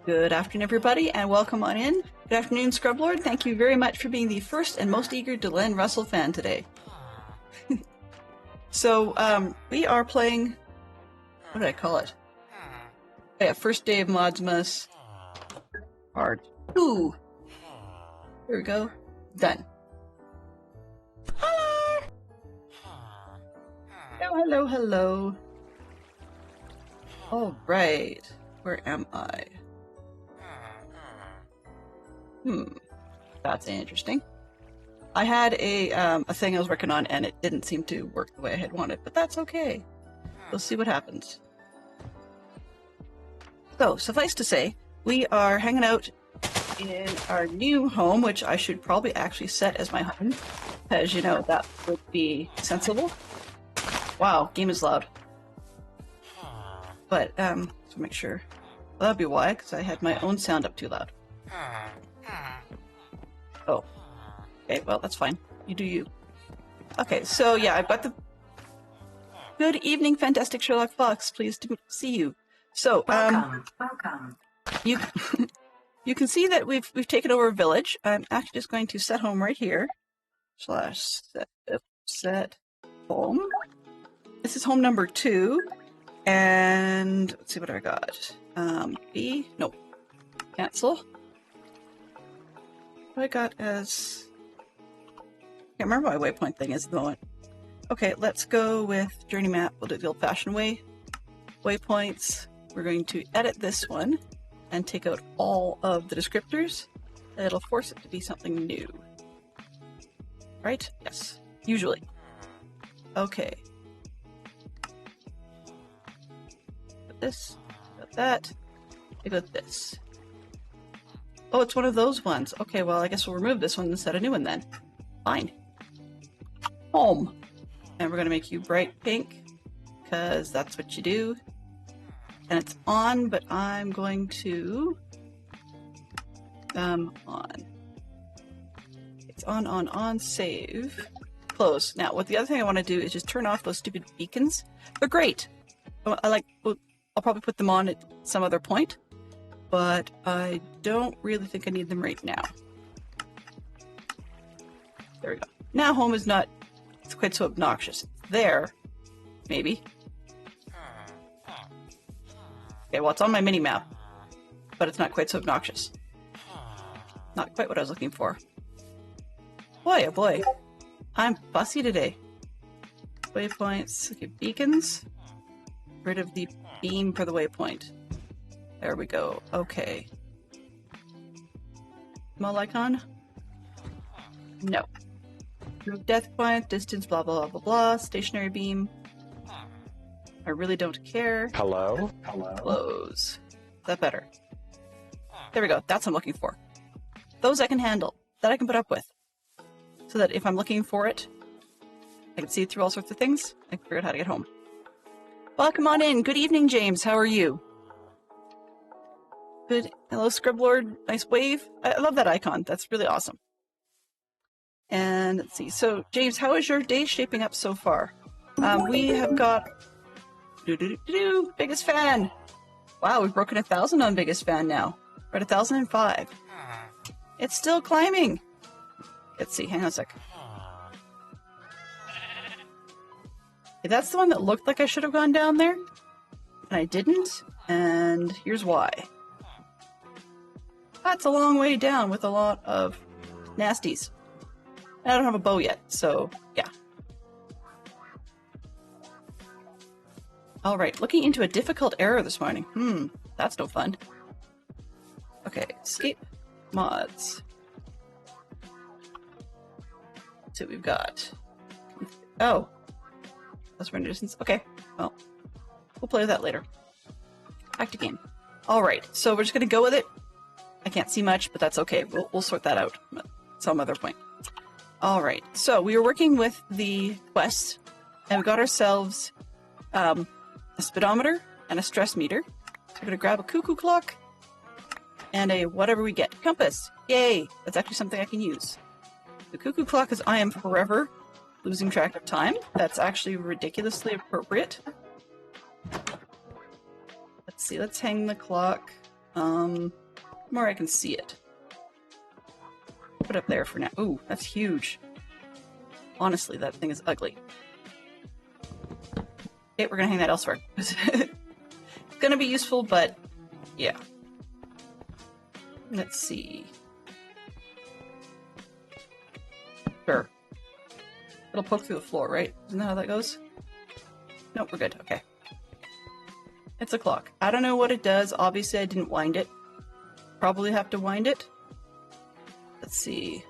Good afternoon, everybody, and welcome on in. Good afternoon, Scrublord. Thank you very much for being the first and most eager Delenn Russell fan today. So, we are playing... What did I call it? Yeah, first day of Modsmas. Part 2. There we go. Done. Hello! Oh, hello, hello. All right. Where am I? That's interesting. I had a thing I was working on and it didn't seem to work the way I had wanted, but that's okay. We'll see what happens. So, suffice to say, we are hanging out in our new home, which I should probably actually set as my home, because, you know, that would be sensible. Wow, game is loud. But, so make sure. Well, that'd be why, because I had my own sound up too loud. Oh. Okay, well, that's fine. You do you. Okay, so yeah, I've got the... Good evening, Fantastic Sherlock Fox. Pleased to see you. So, welcome. You, you can see that we've taken over a village. I'm actually just going to set home right here. Set home. This is home number 2. And let's see what I got. B. Nope. Cancel. What I got as... Can't remember what my waypoint thing is at the moment. Okay, let's go with journey map. We'll do it the old-fashioned way. Waypoints. We're going to edit this one and take out all of the descriptors. It'll force it to be something new. Right? Yes. Usually. Okay. Put this. Put that. Maybe with this. Oh, it's one of those ones. Okay, well, I guess we'll remove this one and set a new one then. Fine. Home. And we're going to make you bright pink, because that's what you do. And it's on, but I'm going to... on. It's on, save. Close. Now, what the other thing I want to do is just turn off those stupid beacons. They're great. I'll probably put them on at some other point, but I don't really think I need them right now. There we go. Now home is not quite so obnoxious. There, maybe. Okay, well, it's on my mini-map, but it's not quite so obnoxious. Not quite what I was looking for. Boy, oh boy. I'm fussy today. Waypoints. Okay, beacons. Rid of the beam for the waypoint. There we go. Okay. Small icon? No. Death point, distance, blah, blah, blah, blah, blah. Stationary beam. I really don't care. Hello? Hello? Close. Is that better? There we go. That's what I'm looking for. Those I can handle. That I can put up with. So that if I'm looking for it, I can see through all sorts of things. I can figure out how to get home. Welcome on in. Good evening, James. How are you? Good. Hello, Scriblord. Nice wave. I love that icon. That's really awesome. And let's see. So, James, how is your day shaping up so far? We have got... Biggest fan! Wow, we've broken 1,000 on Biggest Fan now. We're at 1,005. It's still climbing! Let's see, hang on a sec. Okay, that's the one that looked like I should have gone down there. And I didn't, and here's why. That's a long way down with a lot of nasties. And I don't have a bow yet, so yeah. Alright, looking into a difficult error this morning. That's no fun. Okay, escape mods. Let's see what we've got. Oh. That's render distance. Okay, well, we'll play with that later. Back to game. Alright, so we're just gonna go with it. I can't see much, but that's okay. We'll sort that out at some other point. Alright, so we were working with the quests, and we got ourselves a speedometer and a stress meter. So we're going to grab a cuckoo clock and a whatever we get. Compass! Yay! That's actually something I can use. The cuckoo clock is I am forever losing track of time. That's actually ridiculously appropriate. Let's see, let's hang the clock. The more I can see it. Put it up there for now. Ooh, that's huge. Honestly, that thing is ugly. Okay, we're gonna hang that elsewhere. It's gonna be useful, but yeah. Let's see. Sure. It'll poke through the floor, right? Isn't that how that goes? Nope, we're good. Okay. It's a clock. I don't know what it does. Obviously, I didn't wind it. Probably have to wind it. Let's see.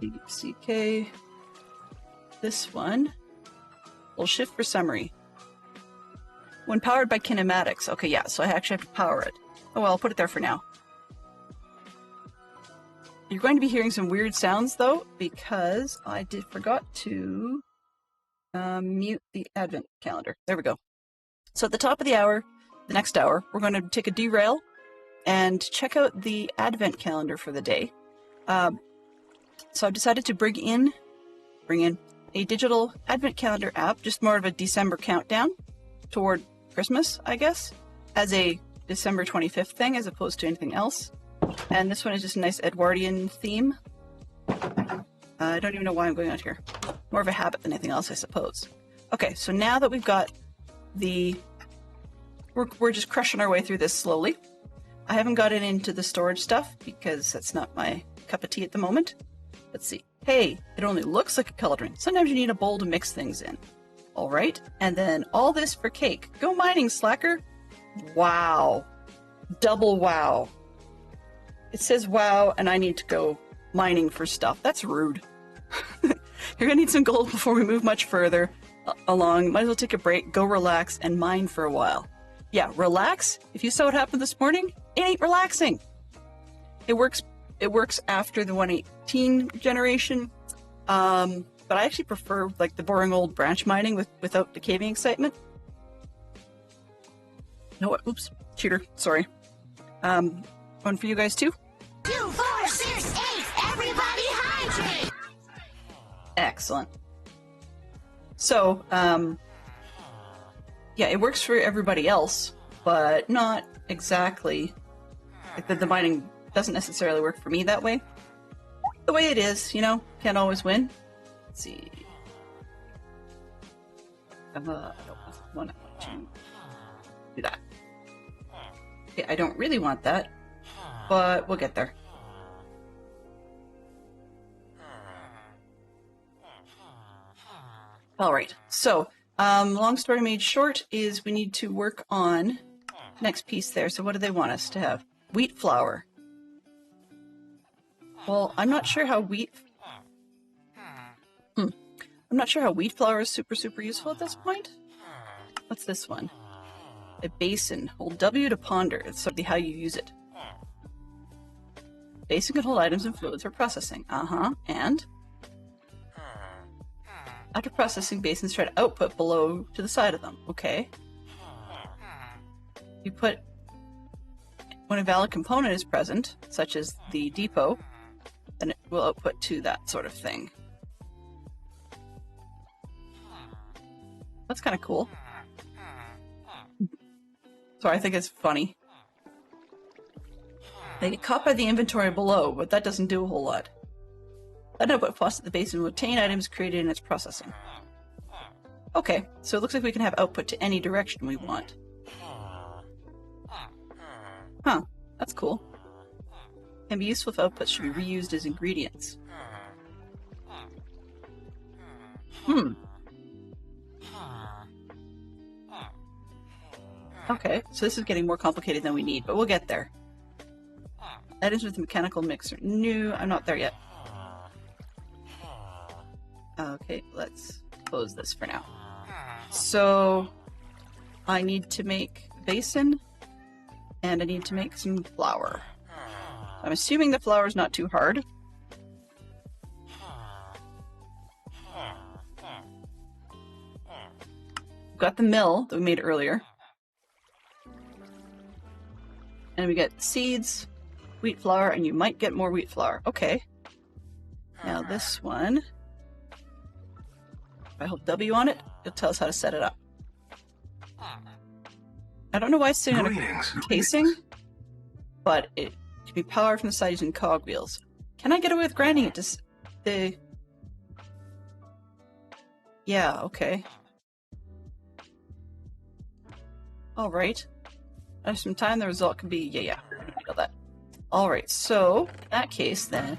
CK. This one. We'll shift for summary. When powered by kinematics. Okay, yeah, so I actually have to power it. Oh well, I'll put it there for now. You're going to be hearing some weird sounds, though, because I forgot to mute the advent calendar. There we go. So at the top of the hour, the next hour, we're going to take a derail and check out the advent calendar for the day. So I've decided to bring in a digital advent calendar app, just more of a December countdown toward Christmas, I guess, as a December 25th thing as opposed to anything else. And this one is just a nice Edwardian theme. I don't even know why I'm going out here. More of a habit than anything else, I suppose. Okay, so now that we've got the... We're just crushing our way through this slowly. I haven't gotten into the storage stuff because that's not my cup of tea at the moment. Let's see. Hey, it only looks like a cauldron. Sometimes you need a bowl to mix things in. All right, and then all this for cake. Go mining, slacker. Wow. Double wow. It says wow, and I need to go mining for stuff. That's rude. You're gonna need some gold before we move much further along. Might as well take a break, go relax, and mine for a while. Yeah, relax? If you saw what happened this morning, it ain't relaxing. It works after the 118 generation, but I actually prefer like the boring old branch mining without the caving excitement. You know what? Oops, cheater. Sorry. One for you guys too. 2, 4, 6, 8. Everybody hydrate. Excellent. So, yeah, it works for everybody else, but not exactly. Like the mining doesn't necessarily work for me that way. The way it is, you know, can't always win. Let's see. I don't want to do that. Okay, I don't really want that, but we'll get there. All right, so long story made short is we need to work on next piece there. So what do they want us to have? Wheat flour. Well, I'm not sure how I'm not sure how wheat flour is super useful at this point. What's this one? A basin. Hold W to ponder. It's simply how you use it. Basin can hold items and fluids for processing. And after processing, basins try to output below to the side of them. Okay. You put when a valid component is present, such as the depot, then it will output to that sort of thing. That's kind of cool. So I think it's funny. They get caught by the inventory below, but that doesn't do a whole lot. That output faucet the basin will obtain items created in its processing. Okay, so it looks like we can have output to any direction we want. Huh, that's cool. Can be useful if outputs should be reused as ingredients. Okay, so this is getting more complicated than we need, but we'll get there. Items with a mechanical mixer. No, I'm not there yet. Okay, let's close this for now. So, I need to make a basin, and I need to make some flour. I'm assuming the flour is not too hard. We've got the mill that we made earlier. And we get seeds, wheat flour, and you might get more wheat flour. Okay. Now this one, if I hold W on it, it'll tell us how to set it up. I don't know why it's sitting on a casing. but it can be powered from the side using cogwheels. Can I get away with grinding it to the... Yeah, okay. Alright. After some time, the result could be... Yeah, we don't need all that. Alright, so, in that case, then...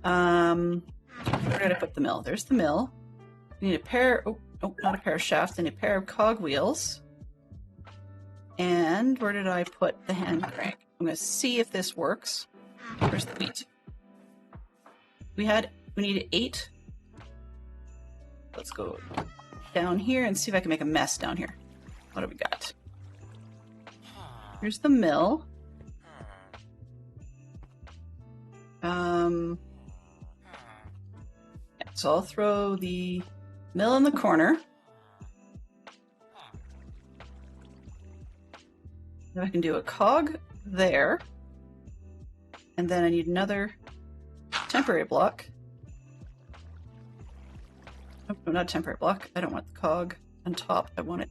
Where did I put the mill? There's the mill. We need a pair... Oh, not a pair of shafts. I need a pair of cogwheels. And where did I put the hand crank? I'm going to see if this works. Where's the wheat? We needed 8. Let's go down here and see if I can make a mess down here. What do we got? Here's the mill. So I'll throw the mill in the corner. Then I can do a cog there. And then I need another temporary block. Nope, no, not a temporary block. I don't want the cog on top. I want it...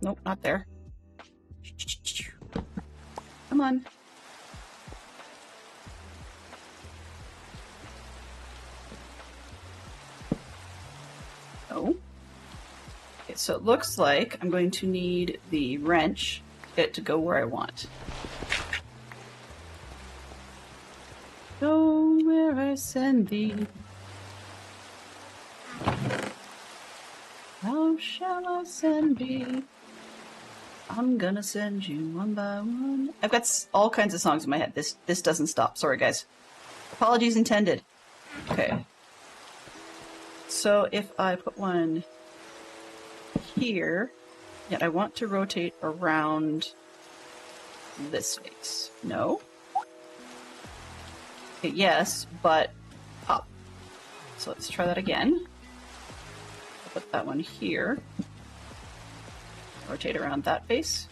Nope, not there. Come on. No. Okay, so it looks like I'm going to need the wrench to get it to go where I want. Go where I send thee. How shall I send thee? I'm gonna send you one by one. I've got all kinds of songs in my head. This doesn't stop. Sorry, guys. Apologies intended. Okay. So if I put one here, yet I want to rotate around this face. No? Okay, yes, but up. So let's try that again. I'll put that one here. Rotate around that face.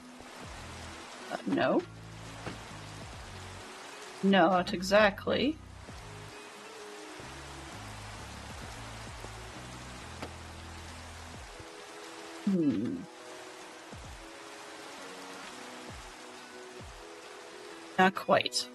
No. No, not exactly. Not quite.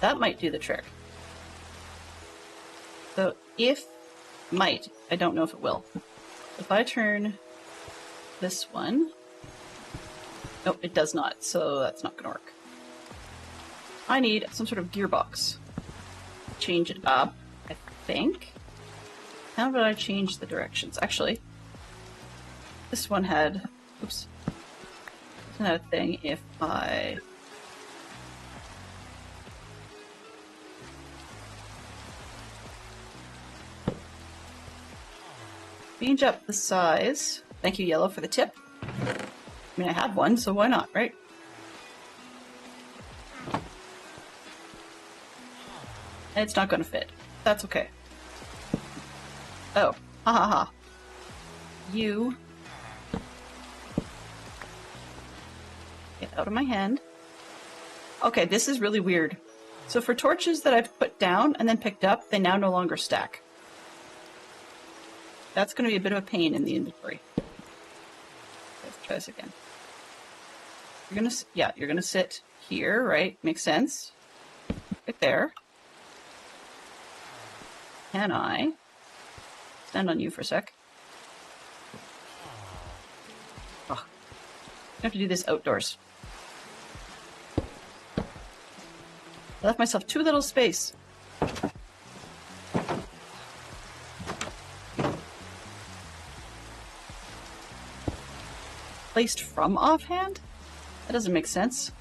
That might do the trick. So I don't know if it will. If I turn this one, nope, it does not, so that's not gonna work. I need some sort of gearbox. Change it up, I think. How did I change the directions? Actually, this one had, oops, this one had a thing if I change up the size. Thank you, Yellow, for the tip. I mean, I had one, so why not, right? And it's not going to fit. That's okay. Oh, ha ha ha. You get out of my hand. Okay, this is really weird. So for torches that I've put down and then picked up, they now no longer stack. That's going to be a bit of a pain in the inventory. Let's try this again. You're gonna sit here, right? Makes sense. Right there. Can I stand on you for a sec? Oh, I have to do this outdoors. I left myself too little space. Placed from offhand? That doesn't make sense.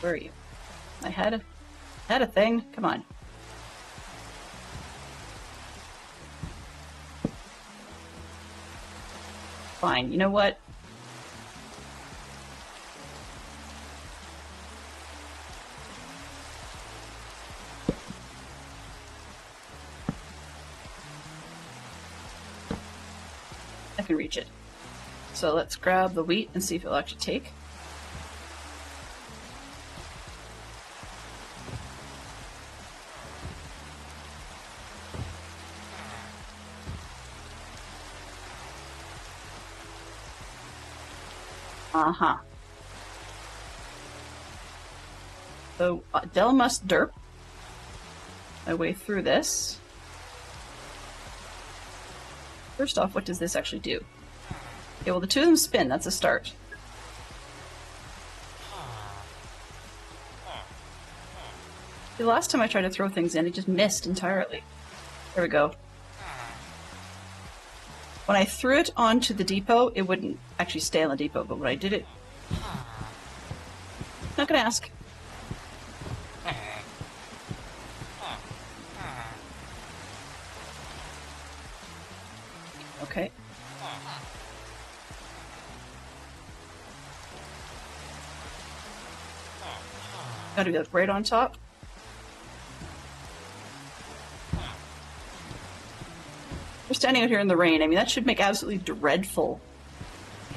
Where are you? I had a thing. Come on. Fine. You know what? can reach it. So let's grab the wheat and see if it'll actually take. Uh-huh. So, Dell must derp my way through this. First off, what does this actually do? Okay, well, the two of them spin. That's a start. The last time I tried to throw things in, it just missed entirely. There we go. When I threw it onto the depot, it wouldn't actually stay on the depot, but when I did it... Not gonna ask. Okay. Gotta be right on top. We're standing out here in the rain. I mean, that should make absolutely dreadful,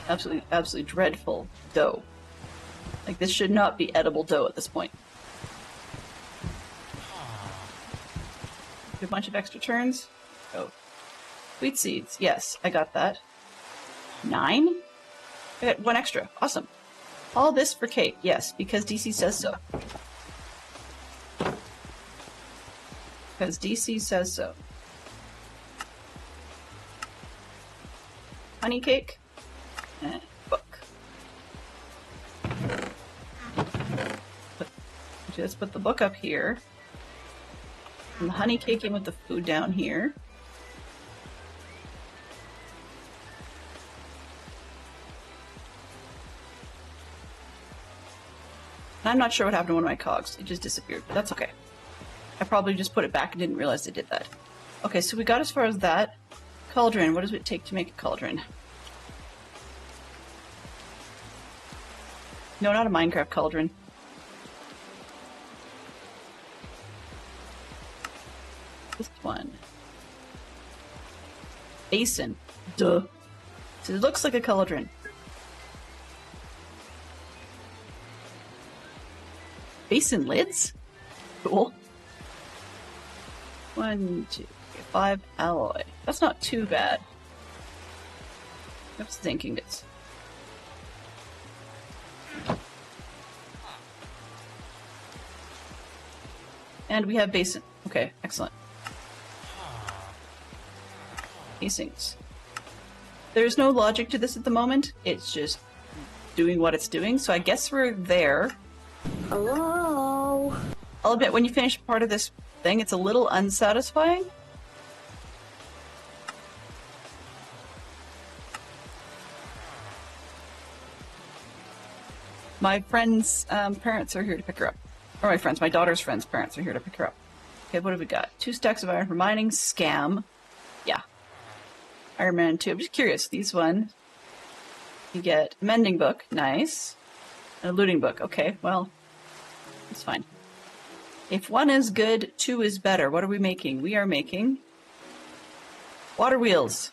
absolutely dreadful dough. Like, this should not be edible dough at this point. A bunch of extra turns. Oh. Wheat seeds. Yes, I got that. 9? I got 1 extra. Awesome. All this for Kate. Yes, because DC says so. Because DC says so. Honey cake and book. Let's put the book up here. And the honey cake in with the food down here. And I'm not sure what happened to one of my cogs. It just disappeared, but that's okay. I probably just put it back and didn't realize I did that. Okay, so we got as far as that. Cauldron. What does it take to make a cauldron? No, not a Minecraft cauldron. This one. Basin. Duh. So it looks like a cauldron. Basin lids? Cool. 1, 2, 3, 5 alloy. That's not too bad. What's thinking this? And we have basin. Okay, excellent. Casings. There's no logic to this at the moment. It's just doing what it's doing. So I guess we're there. Hello? I'll admit, when you finish part of this thing, it's a little unsatisfying. My friend's parents are here to pick her up. Or my daughter's friend's parents are here to pick her up. Okay, what have we got? 2 stacks of iron for mining. Scam. Yeah. Iron Man 2. I'm just curious. These ones. You get a mending book. Nice. And a looting book. Okay, well, it's fine. If 1 is good, 2 is better. What are we making? We are making water wheels.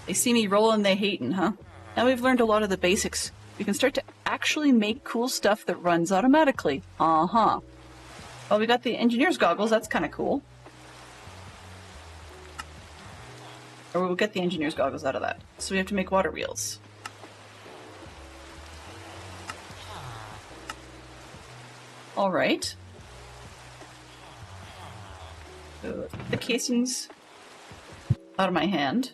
They see me rolling, they hatin', huh? Now we've learned a lot of the basics. We can start to actually make cool stuff that runs automatically. Uh-huh. Well, we got the engineer's goggles. That's kind of cool. Or we'll get the engineer's goggles out of that. So we have to make water wheels. All right. So the casings out of my hand.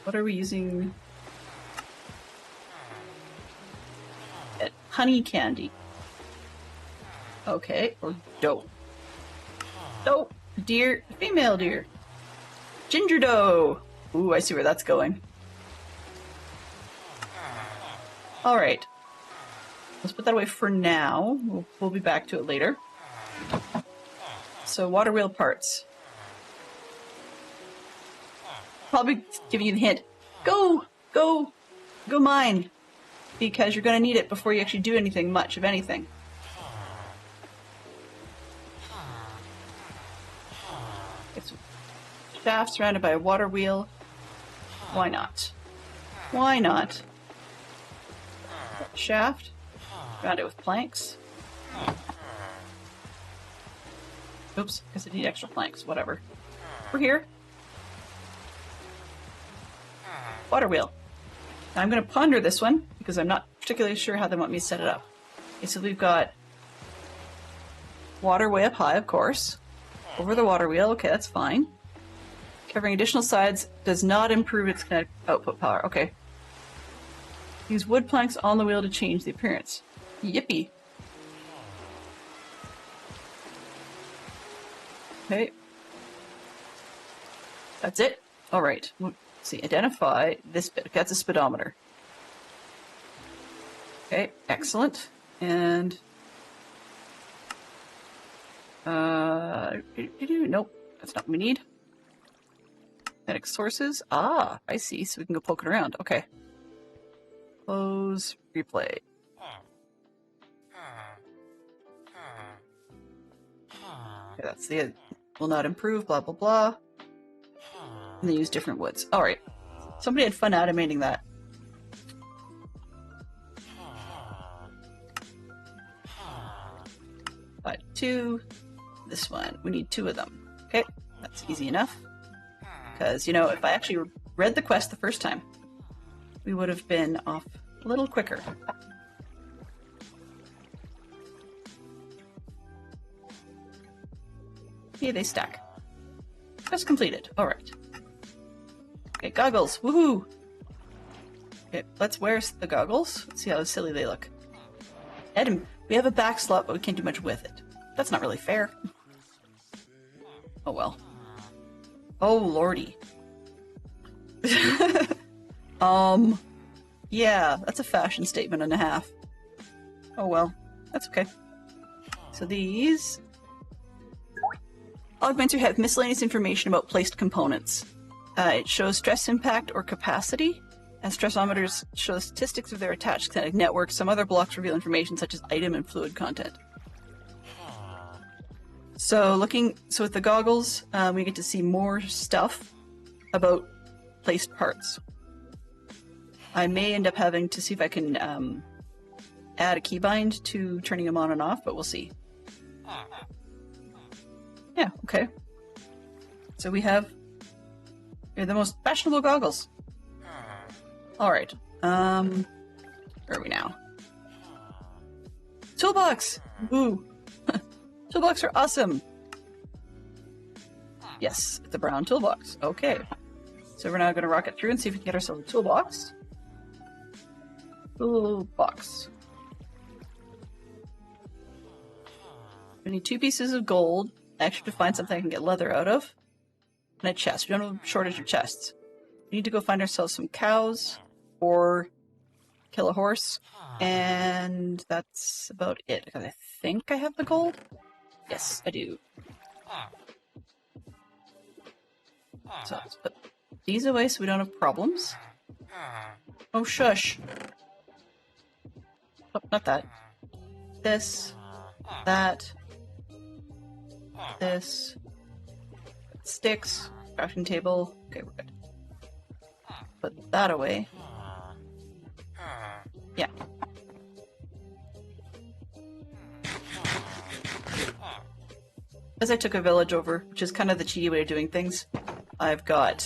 What are we using? Honey candy. Okay, or dough. Dough. Deer. Female deer. Ginger dough. Ooh, I see where that's going. Alright. Let's put that away for now. We'll be back to it later. So, water wheel parts. Probably giving you the hint. Go mine. Because you're going to need it before you actually do anything, much of anything. Okay, so shaft surrounded by a water wheel. Why not? Why not? Shaft. Surround it with planks. Oops, because I need extra planks. Whatever. We're here. Water wheel. Now I'm going to ponder this one because I'm not particularly sure how they want me to set it up. Okay, so we've got water way up high, of course. Over the water wheel. Okay, that's fine. Covering additional sides does not improve its kinetic output power. Okay. Use wood planks on the wheel to change the appearance. Yippee. Okay. That's it? Alright. Let's see. Identify this bit. That's a speedometer. Okay, excellent. And nope, that's not what we need. Kinetic sources. Ah, I see. So we can go poking around. Okay. Close, replay. Okay, that's the will not improve, blah blah blah. And they use different woods. Alright. Somebody had fun animating that. But 2. This one. We need 2 of them. Okay, that's easy enough. Because, you know, if I actually read the quest the first time, we would have been off a little quicker. Yeah, they stack. Quest completed. Alright. Okay, goggles. Woohoo! Okay, let's wear the goggles. Let's see how silly they look. Adam, we have a back slot, but we can't do much with it. That's not really fair. Oh well. Oh lordy. Yeah, that's a fashion statement and a half. Oh well, that's okay. So these augmenter have miscellaneous information about placed components. It shows stress impact or capacity, and stressometers show statistics of their attached kinetic network. Some other blocks reveal information such as item and fluid content. So with the goggles, we get to see more stuff about placed parts. I may end up having to see if I can add a keybind to turning them on and off, but we'll see. Yeah, okay. So we have the most fashionable goggles. Alright. Where are we now? Toolbox! Woo! Toolbox are awesome! Yes, it's a brown toolbox. Okay. So we're now going to rocket through and see if we can get ourselves a toolbox. Toolbox. We need 2 pieces of gold. Actually, to find something I can get leather out of. And a chest. We don't have a shortage of chests. We need to go find ourselves some cows. Or kill a horse. And that's about it. Because I think I have the gold. Yes, I do. So let's put these away so we don't have problems. Oh, shush. Oh, not that. This. That. This. Sticks. Crafting table. Okay, we're good. Put that away. Yeah. As I took a village over, which is kind of the cheaty way of doing things, I've got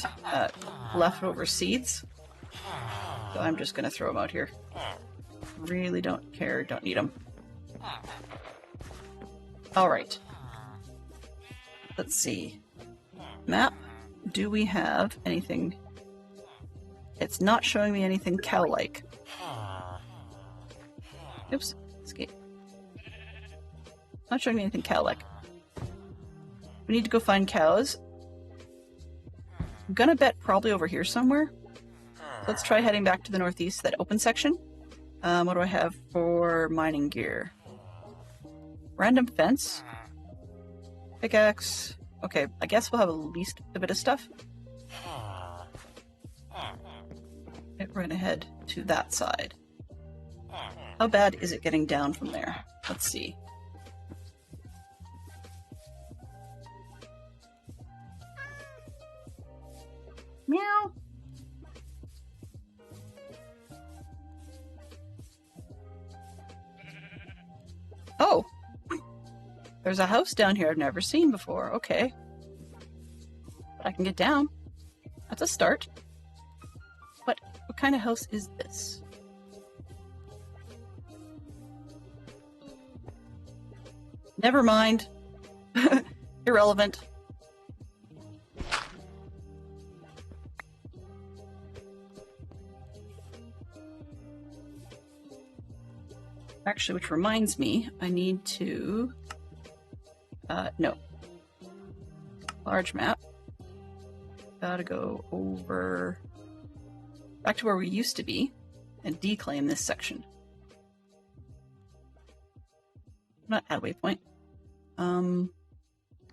leftover seeds. So I'm just going to throw them out here. Really don't care, don't need them. Alright. Let's see. Map. Do we have anything? It's not showing me anything cow-like. Oops. Escape. Not showing me anything cow-like. We need to go find cows. I'm gonna bet probably over here somewhere. Let's try heading back to the northeast, that open section. What do I have for mining gear? Random fence. Pickaxe. Okay, I guess we'll have at least a bit of stuff. Okay, we're gonna head to that side. How bad is it getting down from there? Let's see. Meow. Oh, there's a house down here I've never seen before. Okay. But I can get down. That's a start. What kind of house is this? Never mind. Irrelevant. Actually, which reminds me, I need to... no. Large map. Gotta go over... back to where we used to be and declaim this section. Not add waypoint.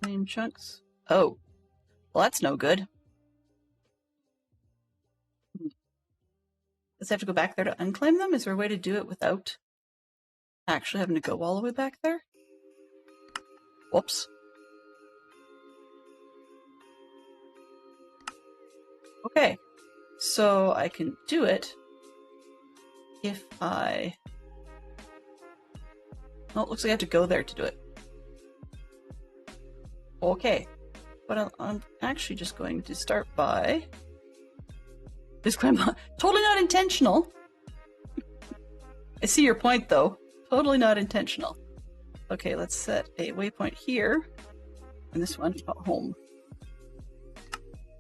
Claim chunks. Oh. Well, that's no good. Does I have to go back there to unclaim them? Is there a way to do it without actually having to go all the way back there? Whoops. Okay. So I can do it if I... Oh, it looks like I have to go there to do it. Okay. But I'm actually just going to start by... Disclaimer, totally not intentional. I see your point, though. Totally not intentional. Okay, let's set a waypoint here. And this one, home.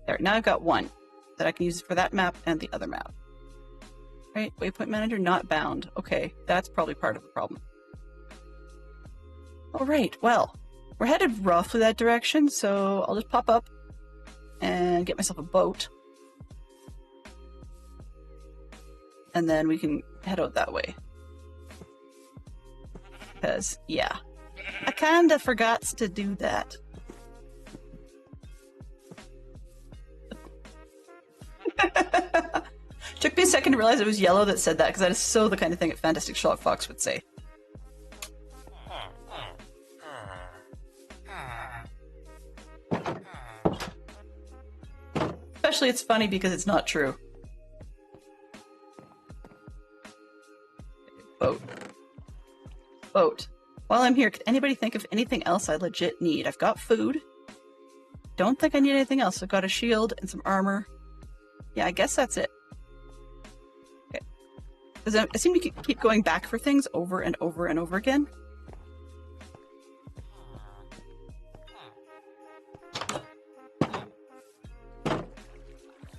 There, now I've got one that I can use for that map and the other map. Right, waypoint manager not bound. Okay, that's probably part of the problem. All right, well, we're headed roughly that direction, so I'll just pop up and get myself a boat. And then we can head out that way. Because, yeah, I kinda forgot to do that. Took me a second to realize it was yellow that said that, because that is so the kind of thing that Fantastic Sherlock Fox would say. Especially it's funny because it's not true. Boat. Boat. While I'm here, could anybody think of anything else I legit need? I've got food. Don't think I need anything else. I've got a shield and some armor. Yeah, I guess that's it. Okay. Because I seem to keep going back for things over and over and over again.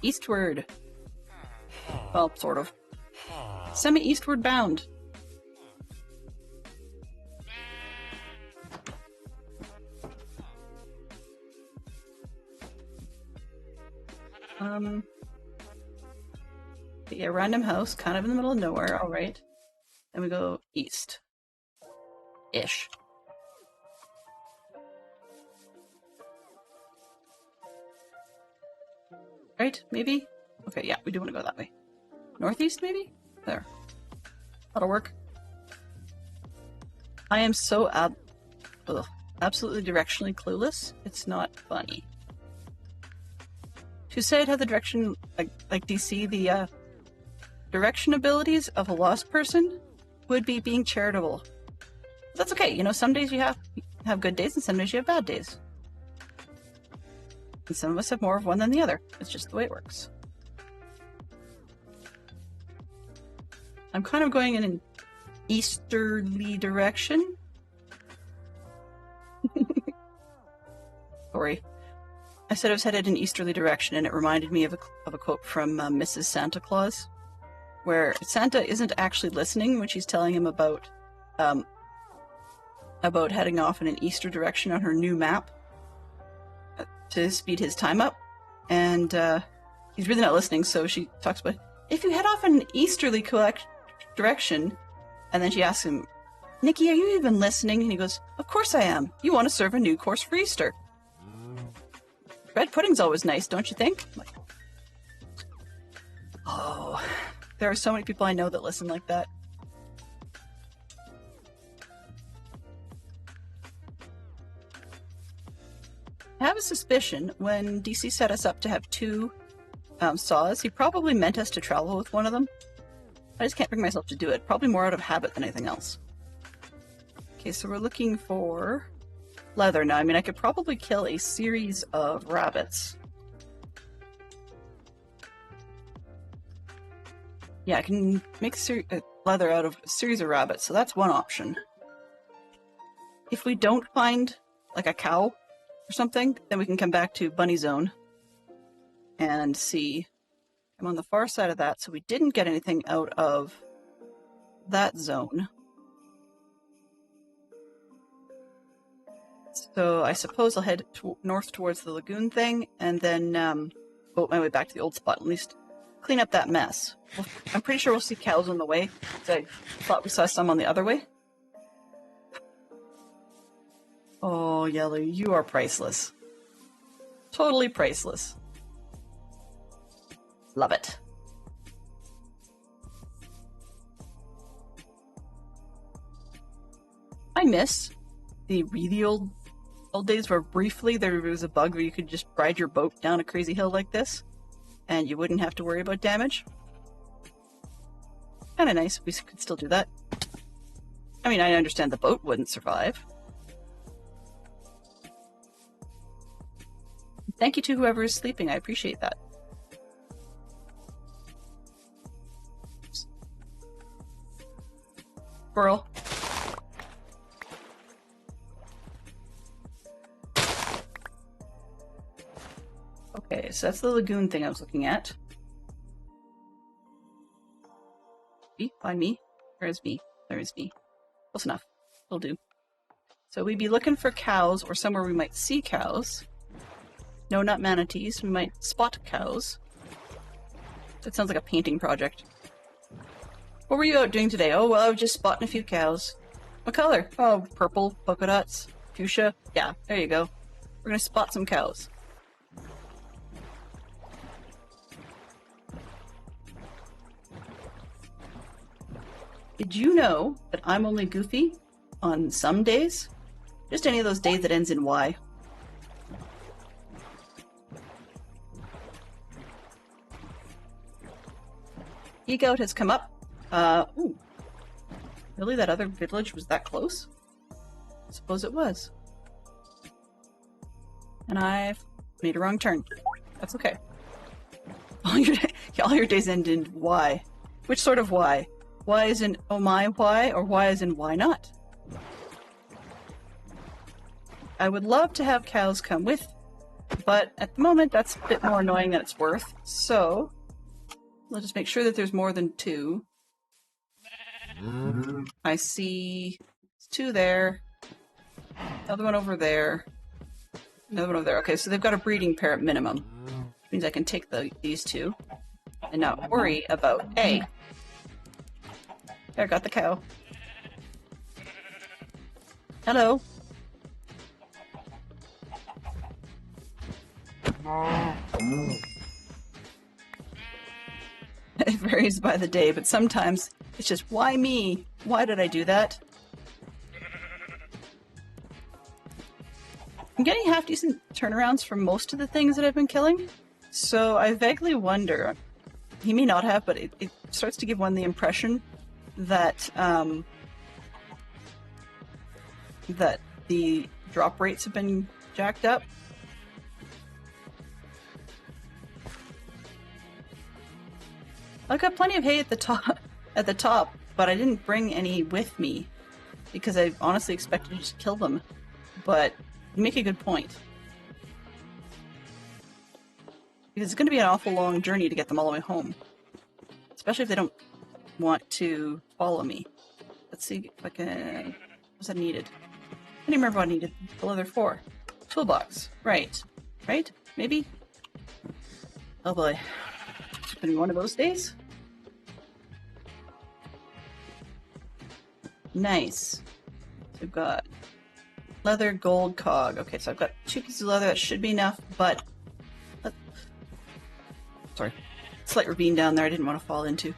Eastward. Well, sort of. Semi-eastward bound. Yeah, random house, kind of in the middle of nowhere, alright. Then we go east. Ish. Right, maybe? Okay, yeah, we do want to go that way. Northeast, maybe? There. That'll work. I am so absolutely directionally clueless. It's not funny. To say it had the direction, like DC, the direction abilities of a lost person would be being charitable. That's okay, you know, some days you have good days and some days you have bad days. And some of us have more of one than the other. It's just the way it works. I'm kind of going in an easterly direction. Sorry. I said I was headed in an easterly direction, and it reminded me of a quote from Mrs. Santa Claus, where Santa isn't actually listening when she's telling him about heading off in an easter direction on her new map to speed his time up, and he's really not listening. So she talks about, if you head off in an easterly direction, and then she asks him, Nikki, are you even listening? And he goes, of course I am. You want to serve a new course for Easter. Red pudding's always nice, don't you think? I'm like, oh, there are so many people I know that listen like that. I have a suspicion when DC set us up to have two saws. He probably meant us to travel with one of them. I just can't bring myself to do it. Probably more out of habit than anything else. Okay, so we're looking for leather now. I mean, I could probably kill a series of rabbits. Yeah, I can make leather out of a series of rabbits, so that's one option. If we don't find, like, a cow or something, then we can come back to Bunny Zone and see. I'm on the far side of that, so we didn't get anything out of that zone. So I suppose I'll head north towards the lagoon thing, and then boat my way back to the old spot, at least clean up that mess. I'm pretty sure we'll see cows on the way, because I thought we saw some on the other way. Oh, Yellow, you are priceless. Totally priceless. Love it. I miss the really old days where briefly there was a bug where you could just ride your boat down a crazy hill like this and you wouldn't have to worry about damage. Kind of nice if we could still do that. I mean, I understand the boat wouldn't survive. Thank you to whoever is sleeping. I appreciate that. Squirrel. Okay, so that's the lagoon thing I was looking at. Find me. Where is me? There is me. Close enough. Will do. So we'd be looking for cows or somewhere we might see cows. No, not manatees. We might spot cows. That sounds like a painting project. What were you out doing today? Oh, well, I was just spotting a few cows. What color? Oh, purple, polka dots, fuchsia. Yeah, there you go. We're gonna spot some cows. Did you know that I'm only goofy on some days? Just any of those days that ends in Y. Geek Out has come up. Ooh. Really? That other village was that close? I suppose it was. And I've made a wrong turn. That's okay. All your days end in Y. Which sort of Y? Y is in oh my why, or Y is in why not? I would love to have cows come with, but at the moment that's a bit more annoying than it's worth. So let's just make sure that there's more than two. I see two there, another one over there, another one over there. Okay, so they've got a breeding pair at minimum. Which means I can take these two and not worry about A. There, got the cow. Hello. It varies by the day, but sometimes it's just, why me? Why did I do that? I'm getting half-decent turnarounds for most of the things that I've been killing, so I vaguely wonder, he may not have, but it starts to give one the impression that that the drop rates have been jacked up. I've got plenty of hay at the top, but I didn't bring any with me because I honestly expected to just kill them. But you make a good point. Because it's going to be an awful long journey to get them all the way home. Especially if they don't want to follow me. Let's see if I can... What was that needed? I don't remember what I needed the leather for. Toolbox. Right. Right? Maybe? Oh boy. It's been one of those days. Nice. So we've got leather, gold, cog. Okay, so I've got 2 pieces of leather. That should be enough, but... Sorry. Slight ravine down there I didn't want to fall into.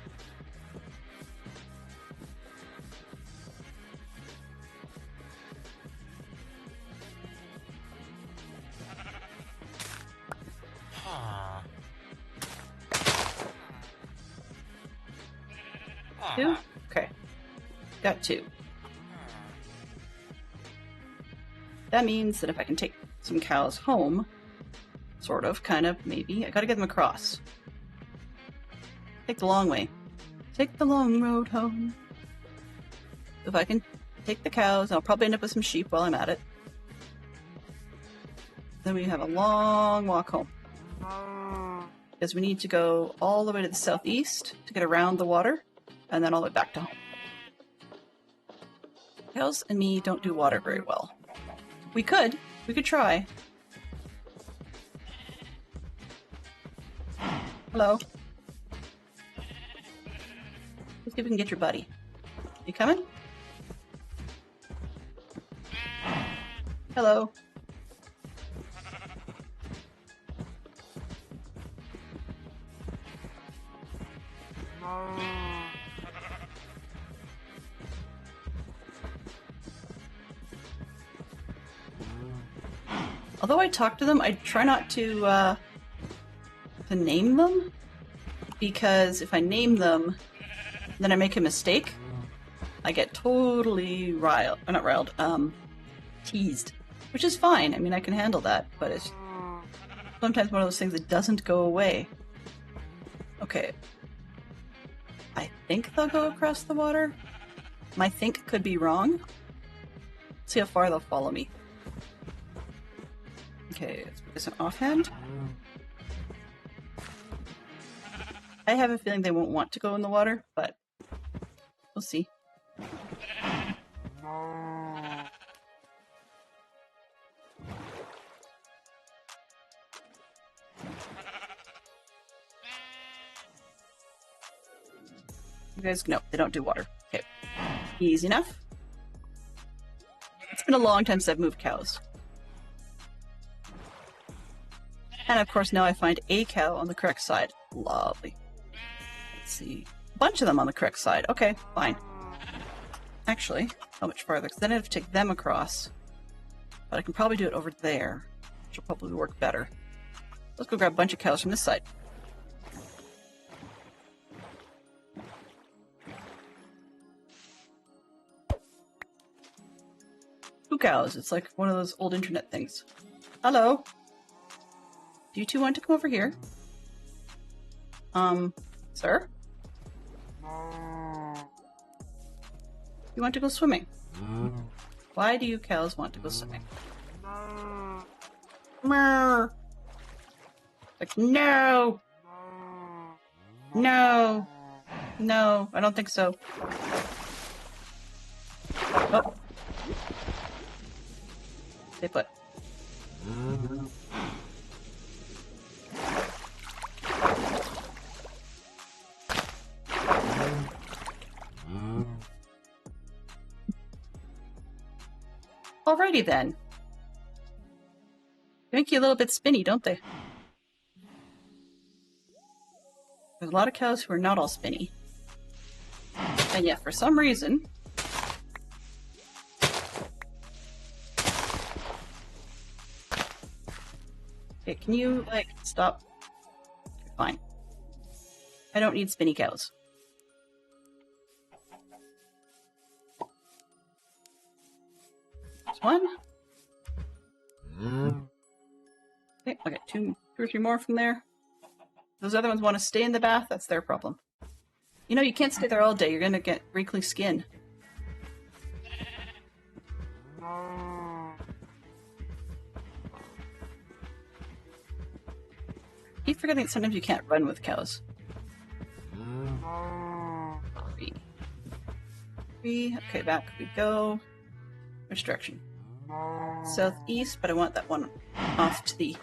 2? Okay. Got 2. That means that if I can take some cows home, sort of, kind of, maybe, I gotta get them across. Take the long way. Take the long road home. If I can take the cows, I'll probably end up with some sheep while I'm at it. Then we have a long walk home. Because we need to go all the way to the southeast to get around the water, and then all the way back to home. Cows and me don't do water very well. We could try. Hello. Let's see if we can get your buddy. You coming? Hello. Although I talk to them, I try not to name them, because if I name them, then I make a mistake, I get totally riled, or not riled, teased, which is fine. I mean, I can handle that, but it's sometimes one of those things that doesn't go away. Okay. I think they'll go across the water. My think could be wrong. Let's see how far they'll follow me. Okay, let's put this in offhand. I have a feeling they won't want to go in the water, but we'll see. You guys, no, they don't do water. Okay, easy enough. It's been a long time since I've moved cows. And of course now I find a cow on the correct side. Lovely. Let's see. A bunch of them on the correct side. Okay, fine. Actually, how much farther? Because then I have to take them across. But I can probably do it over there, which will probably work better. Let's go grab a bunch of cows from this side. Two cows. It's like one of those old internet things. Hello. Do you two want to come over here? Sir? You want to go swimming? Why do you cows want to go swimming? Like, no! No! No, I don't think so. Oh. Stay put. Alrighty then. They make you a little bit spinny, don't they? There's a lot of cows who are not all spinny. And yet, for some reason... Okay, can you, like, stop? Fine. I don't need spinny cows. There's one. Okay, I got two or three more from there. Those other ones want to stay in the bath, that's their problem. You know, you can't stay there all day, you're gonna get wrinkly skin. I keep forgetting sometimes you can't run with cows. Three. Okay, back we go. Which direction? Southeast, but I want that one off to the...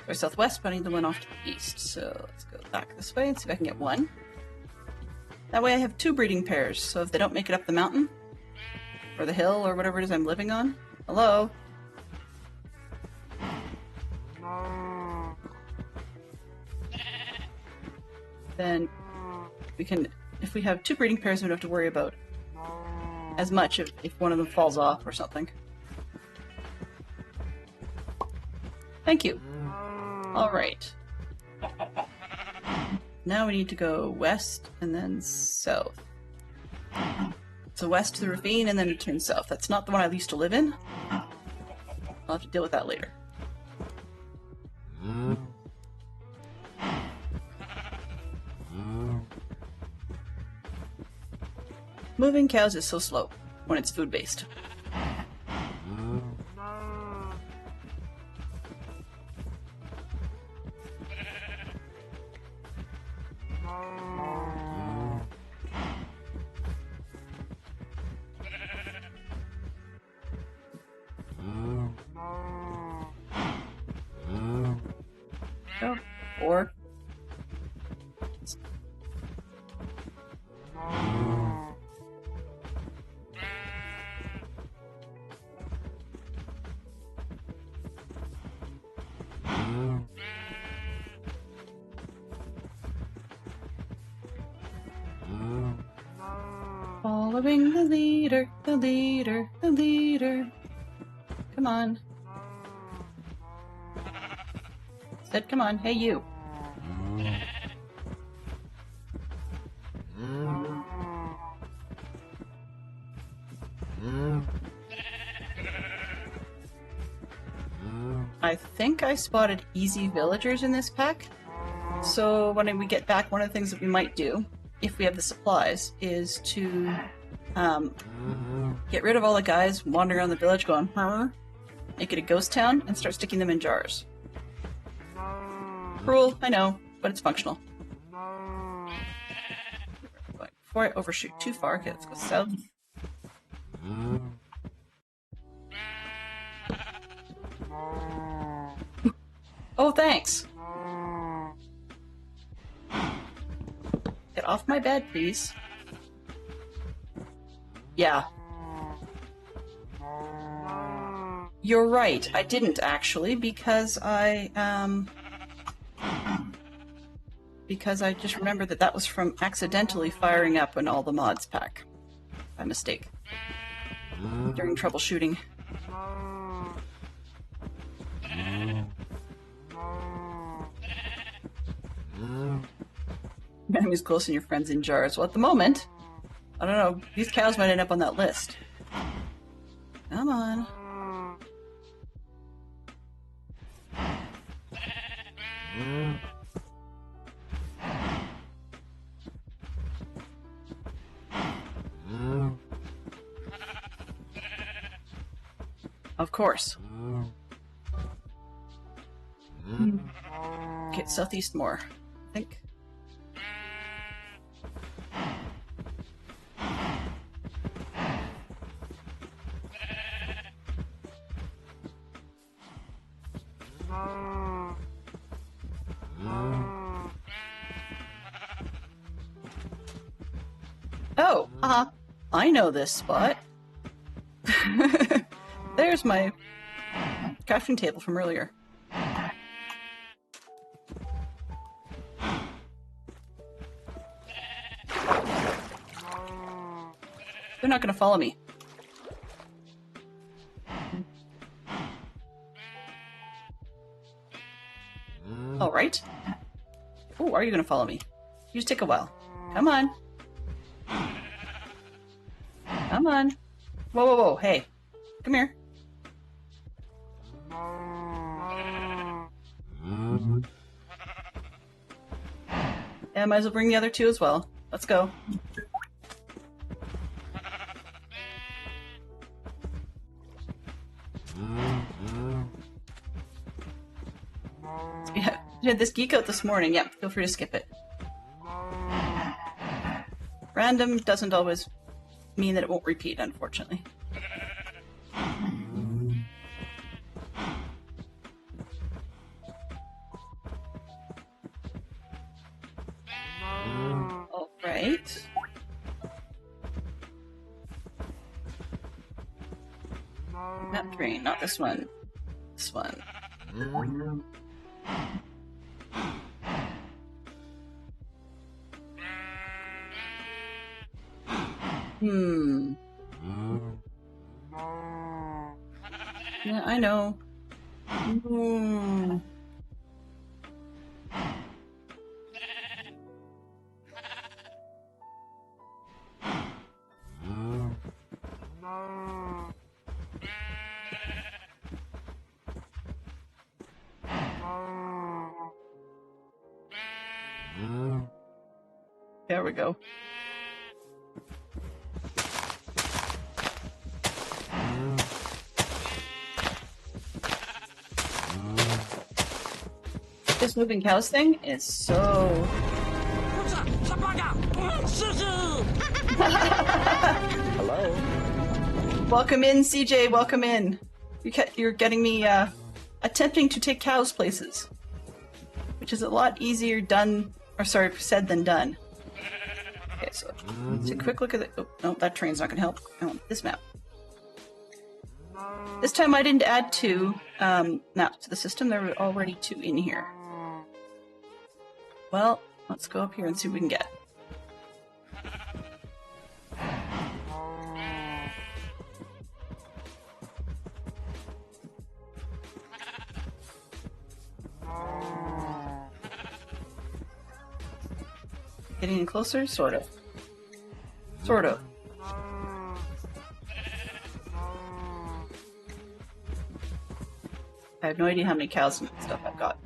or southwest, but I need the one off to the east. So let's go back this way and see if I can get one. That way I have two breeding pairs, so if they don't make it up the mountain, or the hill, or whatever it is I'm living on. Hello? Then we can, if we have two breeding pairs, we don't have to worry about as much if one of them falls off or something. Thank you. Alright. Now we need to go west and then south. So west to the ravine and then it turns south. That's not the one I used to live in. I'll have to deal with that later. Moving cows is so slow when it's food-based. Oh, or following the leader, the leader, the leader. Come on. Said come on. Hey, you. I think I spotted easy villagers in this pack. So when we get back, one of the things that we might do, if we have the supplies, is to get rid of all the guys wandering around the village going, make it a ghost town, and start sticking them in jars. Cruel, I know, but it's functional. Before I overshoot too far, okay, let's go south. Oh, thanks! Get off my bed, please. Yeah. You're right, I didn't actually, because I just remembered that that was from accidentally firing up an all the mods pack. By mistake. During troubleshooting. Enemies close and your friends in jars. Well, at the moment, I don't know, these cows might end up on that list. Come on. Of course. Okay, southeast more, I think. Oh, I know this spot. There's my crafting table from earlier. They're not going to follow me. All right. Oh, are you going to follow me? You just take a while. Come on. Come on. Whoa, whoa, whoa. Hey. Come here. Yeah, might as well bring the other two as well. Let's go. Yeah, we had this geek out this morning. Yeah, feel free to skip it. Random doesn't always mean that it won't repeat, unfortunately. All right. Map green, not this one. This one. Yeah, I know. There we go. This moving cows thing is so... Hello? Welcome in, CJ, welcome in. You're getting me, attempting to take cows places. Which is a lot easier said than done. Okay, so let's take a quick look at it. Oh, no, that train's not gonna help. I want this map. This time I didn't add 2 maps to the system, there were already 2 in here. Well, let's go up here and see what we can get. Getting in closer? Sort of. Sort of. I have no idea how many cows and stuff I've got.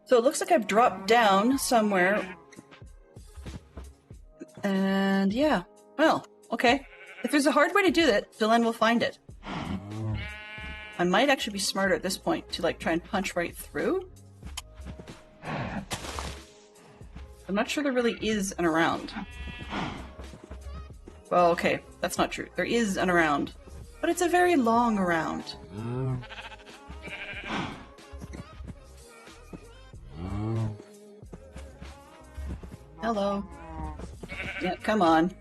So it looks like I've dropped down somewhere. And yeah, well, okay. If there's a hard way to do that, Dylan will find it. I might actually be smarter at this point to like try and punch right through. I'm not sure there really is an around. Well, okay, that's not true. There is an around, but it's a very long around. Hello. Yeah, come on.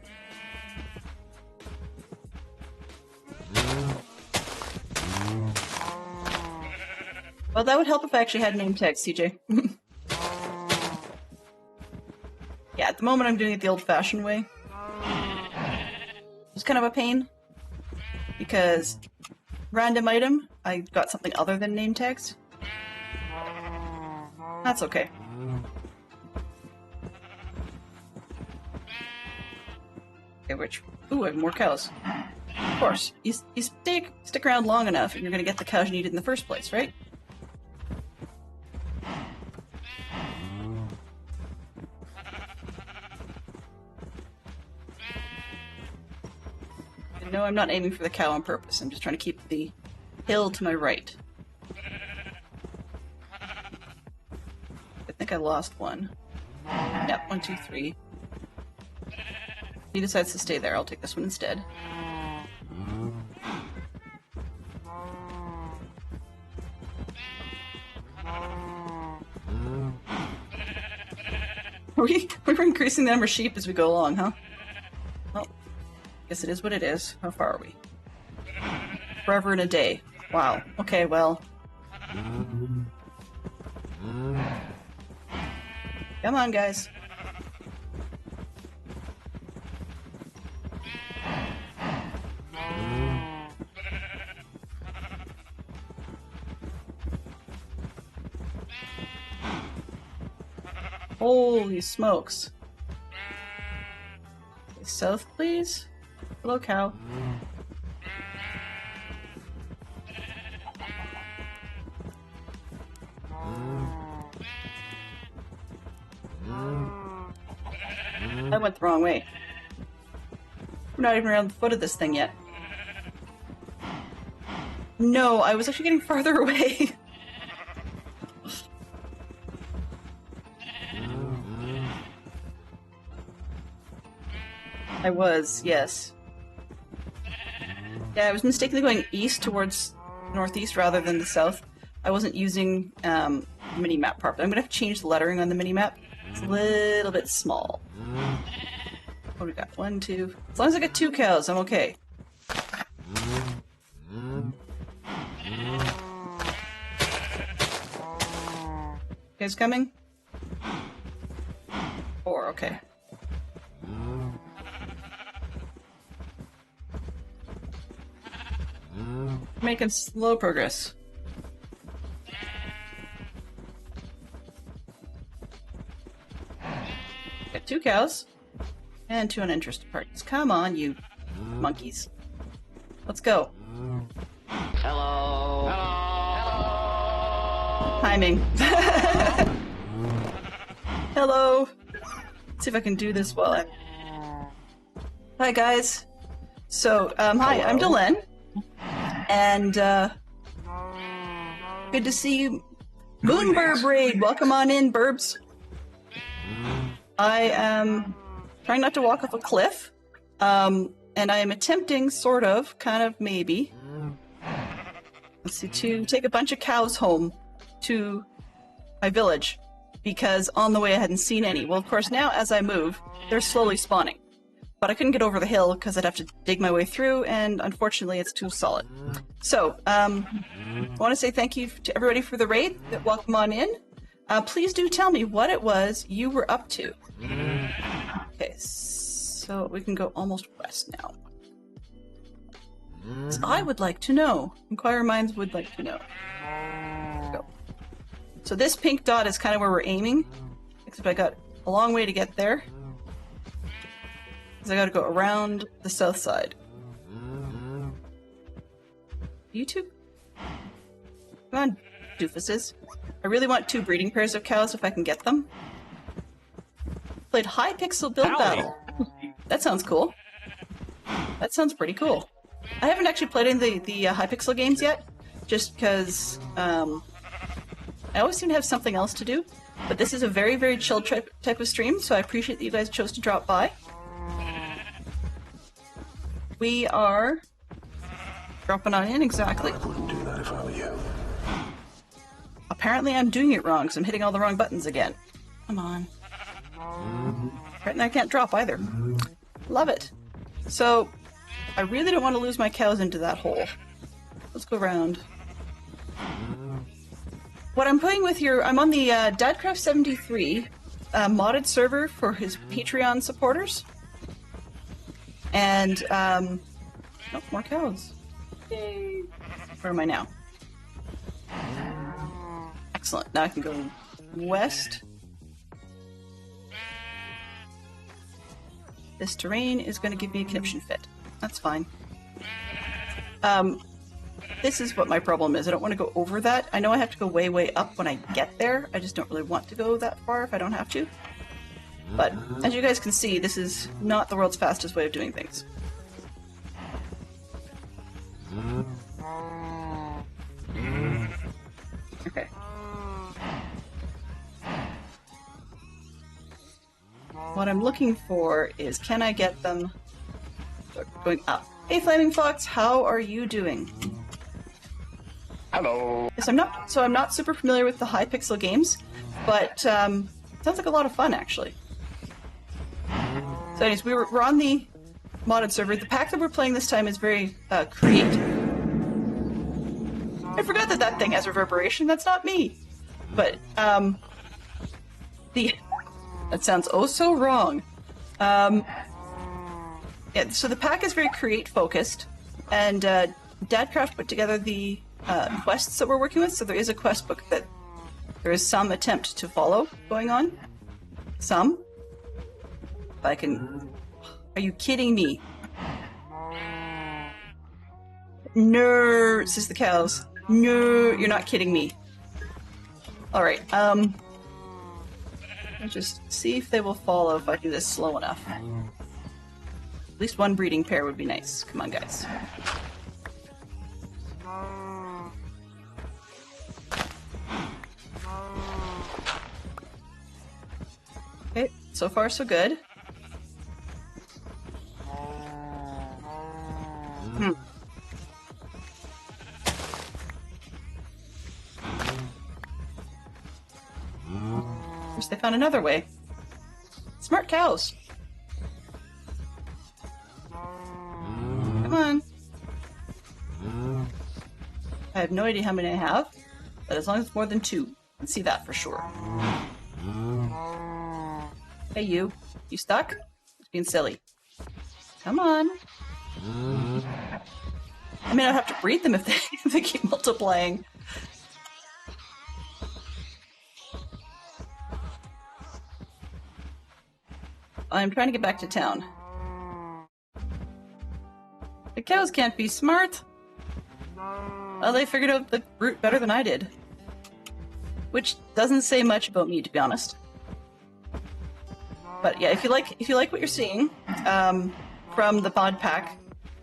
Well, that would help if I actually had name tags, CJ. Yeah, at the moment I'm doing it the old-fashioned way. It's kind of a pain, because random item, I got something other than name tags. That's okay. Okay, which... Ooh, I have more cows. Of course. You stick around long enough and you're gonna get the cows you needed in the first place, right? And no, I'm not aiming for the cow on purpose. I'm just trying to keep the hill to my right. I think I lost one. Yep, 1, 2, 3. He decides to stay there. I'll take this one instead. We're increasing the number of sheep as we go along, huh? Well, guess it is what it is. How far are we? Forever and a day. Wow. Okay, well. Come on, guys. Holy smokes. Okay, south, please. Hello, cow. I went the wrong way. We're not even around the foot of this thing yet. No, I was actually getting farther away. I was, yes. Yeah, I was mistakenly going east towards northeast rather than the south. I wasn't using mini-map properly. I'm gonna have to change the lettering on the mini-map. It's a little bit small. What do we got? 1, 2. As long as I get 2 cows, I'm okay. Guys coming? 4, okay. Making slow progress. Got 2 cows and 2 uninterested parties. Come on, you monkeys. Let's go. Hello. Timing. Hello. Let's see if I can do this while I'm... Hi, guys. So, hi, I'm Hello. Delenn. And, good to see you. Moonbird Raid, welcome on in, Burbs. I am trying not to walk off a cliff. And I am attempting, sort of, kind of, maybe, let's see, to take a bunch of cows home to my village, because on the way I hadn't seen any. Well, of course, now as I move, they're slowly spawning. But I couldn't get over the hill because I'd have to dig my way through, and unfortunately it's too solid. So, I want to say thank you to everybody for the raid. Welcome on in. Please do tell me what it was you were up to. Okay, so we can go almost west now. So I would like to know. Inquirer minds would like to know. Go. So this pink dot is kind of where we're aiming, except I got a long way to get there. Because I gotta go around the south side. YouTube? Come on, doofuses. I really want 2 breeding pairs of cows if I can get them. Played High Pixel Build Howdy. Battle. That sounds cool. That sounds pretty cool. I haven't actually played in the High Pixel games yet, just because I always seem to have something else to do. But this is a very, very chill type of stream, so I appreciate that you guys chose to drop by. We are dropping on in exactly. I wouldn't do that if I were you. Apparently I'm doing it wrong, because I'm hitting all the wrong buttons again. Come on. Apparently I can't drop either. Love it. So, I really don't want to lose my cows into that hole. Let's go around. What I'm playing with here, I'm on the Dadcraft73 modded server for his Patreon supporters. And, oh, more cows. Yay. Where am I now? Excellent. Now I can go west. This terrain is going to give me a conniption fit. That's fine. This is what my problem is. I don't want to go over that. I know I have to go way, way up when I get there. I just don't really want to go that far if I don't have to. But, as you guys can see, this is not the world's fastest way of doing things. Okay. What I'm looking for is, can I get them going up? Hey, Flaming Fox, how are you doing? Hello. Yes, I'm not super familiar with the High Pixel games, but sounds like a lot of fun actually. So, anyways, we're on the modded server. The pack that we're playing this time is very create. I forgot that thing has reverberation. That's not me. But that sounds oh so wrong. Yeah, so the pack is very create focused, and Dadcraft put together the quests that we're working with. So there is a quest book that there is some attempt to follow going on. Some. If I can. Are you kidding me? No, says the cows. No, you're not kidding me. Alright, I'll just see if they will follow if I do this slow enough. At least one breeding pair would be nice. Come on, guys. Okay, so far so good. Of course, they found another way. Smart cows. Come on. I have no idea how many I have, but as long as it's more than 2, I can see that for sure. Hey, you. You stuck? Just being silly. Come on. I mean, I'd have to breed them if they keep multiplying. I'm trying to get back to town. The cows can't be smart. Well, they figured out the route better than I did. Which doesn't say much about me, to be honest. But yeah, if you like what you're seeing from the mod pack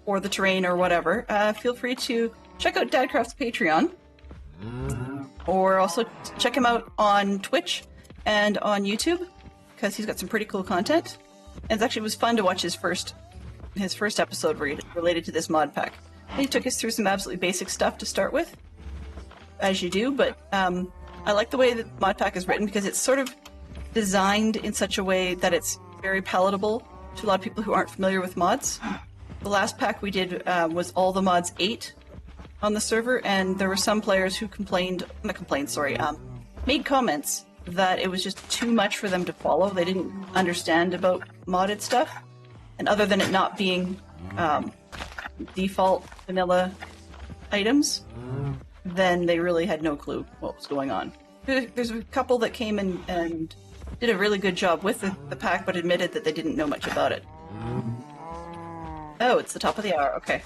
or the terrain or whatever, feel free to check out Dadcraft's Patreon, or also check him out on Twitch and on YouTube, because he's got some pretty cool content. And it was fun to watch his first episode related to this mod pack. He took us through some absolutely basic stuff to start with, as you do, but I like the way that the mod pack is written, because it's sort of designed in such a way that it's very palatable to a lot of people who aren't familiar with mods. The last pack we did was all the mods 8 on the server, and there were some players who made comments that it was just too much for them to follow. They didn't understand about modded stuff, and other than it not being default vanilla items, then they really had no clue what was going on. There's a couple that came in and did a really good job with the pack, but admitted that they didn't know much about it. Oh, it's the top of the hour. Okay.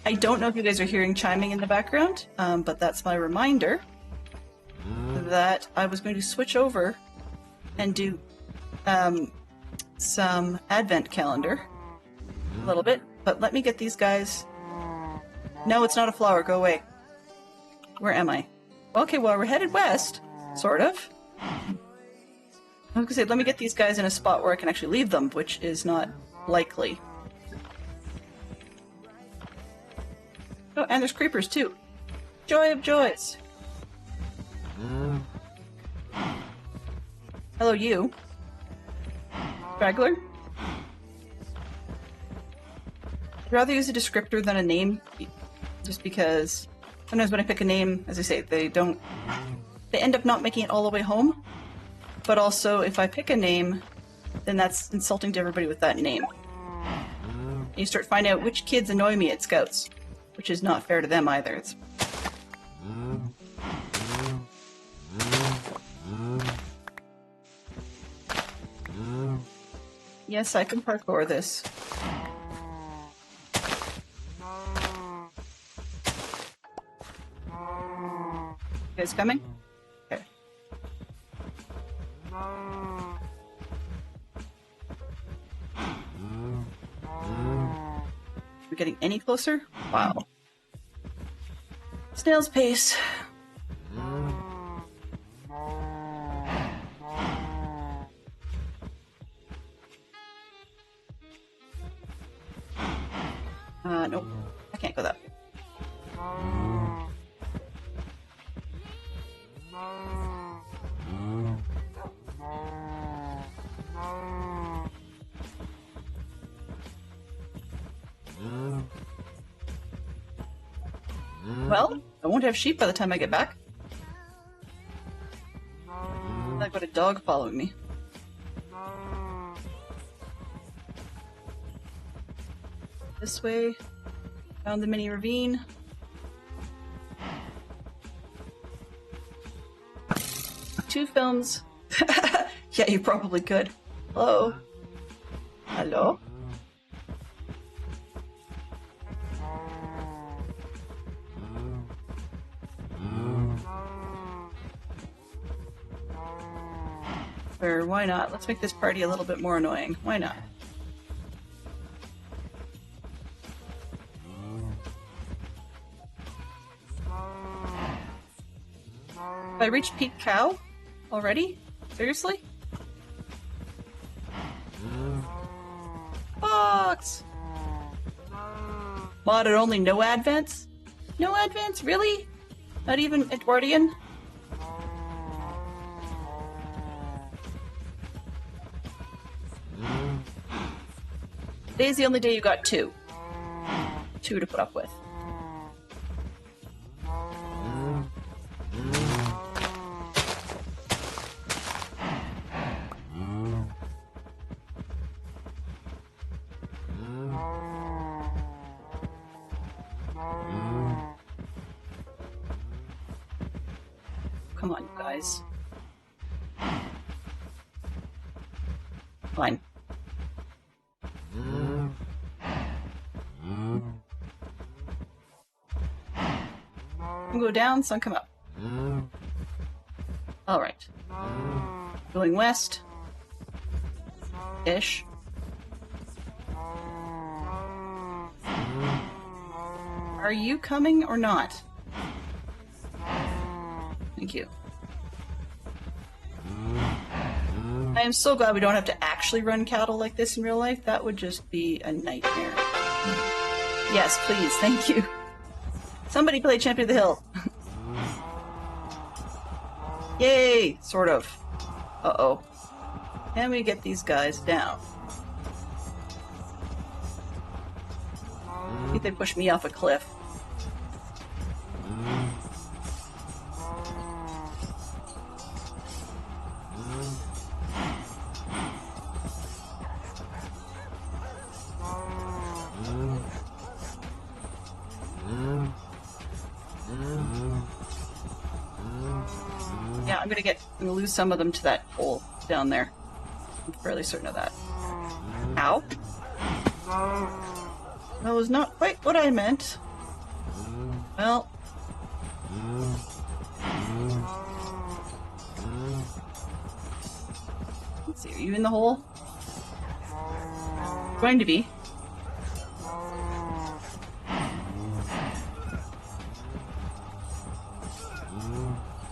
I don't know if you guys are hearing chiming in the background, but that's my reminder that I was going to switch over and do some advent calendar a little bit, but let me get these guys. No, it's not a flower. Go away. Where am I? Okay, well, we're headed west, sort of. I was gonna say, let me get these guys in a spot where I can actually leave them, which is not likely. Oh, and there's creepers too. Joy of joys. Hello, you. Straggler? I'd rather use a descriptor than a name, just because sometimes when I pick a name, as I say, they end up not making it all the way home. But also, if I pick a name, then that's insulting to everybody with that name. And you start finding out which kids annoy me at Scouts, which is not fair to them either. It's... Yes, I can parkour this. You guys coming? Okay. We're getting any closer? Wow. Snail's pace. Nope. I can't go that way. Well, I won't have sheep by the time I get back. I've got a dog following me. This way. Found the mini ravine. Two films. Yeah, you probably could. Hello? Hello? Or why not? Let's make this party a little bit more annoying. Why not? Have I reached peak cow already? Seriously? Fox! Modded only, no advents? No advents? Really? Not even Edwardian? Today's the only day you got two. Two to put up with. Come on, you guys. Fine. Sun go down, sun come up. Alright. Going west. Ish. Are you coming or not? Thank you. I am so glad we don't have to actually run cattle like this in real life. That would just be a nightmare. Yes, please. Thank you. Somebody play Champion of the Hill. Yay! Sort of. Uh-oh. Can we get these guys down? I think they pushed me off a cliff. Yeah, I'm gonna lose some of them to that hole down there. I'm fairly certain of that. Ow. That was not quite what I meant. Well. Let's see, are you in the hole? Going to be.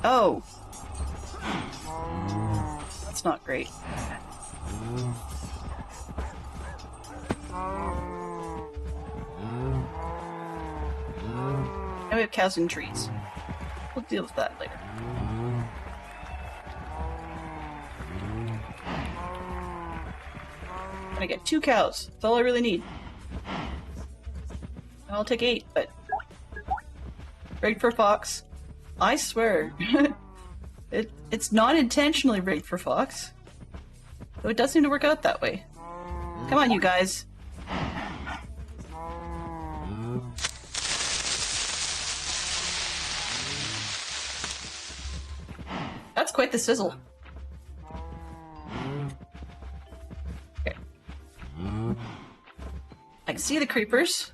Oh. That's not great. Now we have cows and trees. We'll deal with that later. And I get 2 cows. That's all I really need. I'll take 8, but... rigged for fox. I swear. It's not intentionally rigged for fox. Though it does seem to work out that way. Come on, you guys. That's quite the sizzle. Okay. I can see the creepers.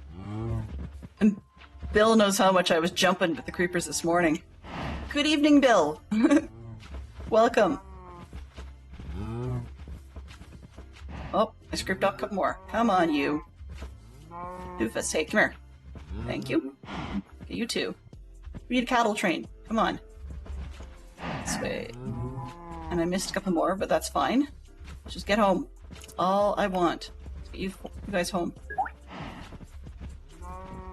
And Bill knows how much I was jumping with the creepers this morning. Good evening, Bill. Welcome. Oh, I scraped off a couple more. Come on, you. Doofus, hey, come here. Thank you. Okay, you too. We need a cattle train. Come on. This way. And I missed a couple more, but that's fine. Just get home. That's all I want. Let's get you guys home.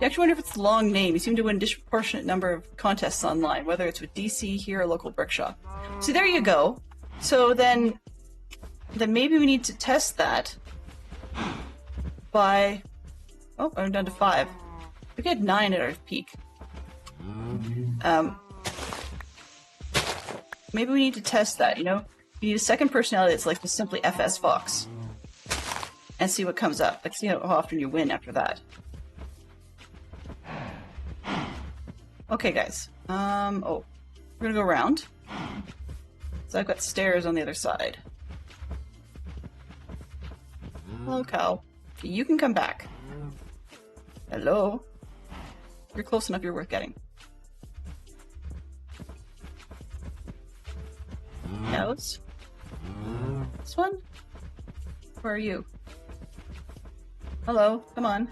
You actually wonder if it's the long name. You seem to win a disproportionate number of contests online, whether it's with DC, here, or local brick shop. See, there you go. So then maybe we need to test that by... oh, I'm down to 5. We had 9 at our peak. Maybe we need to test that, you know? You need a second personality that's like just simply FS Fox. And see what comes up. Like, see how often you win after that. Okay, guys. Oh. We're gonna go around. So I've got stairs on the other side. Hello, cow. You can come back. Hello? You're close enough, you're worth getting. Cows? This one? Where are you? Hello, come on.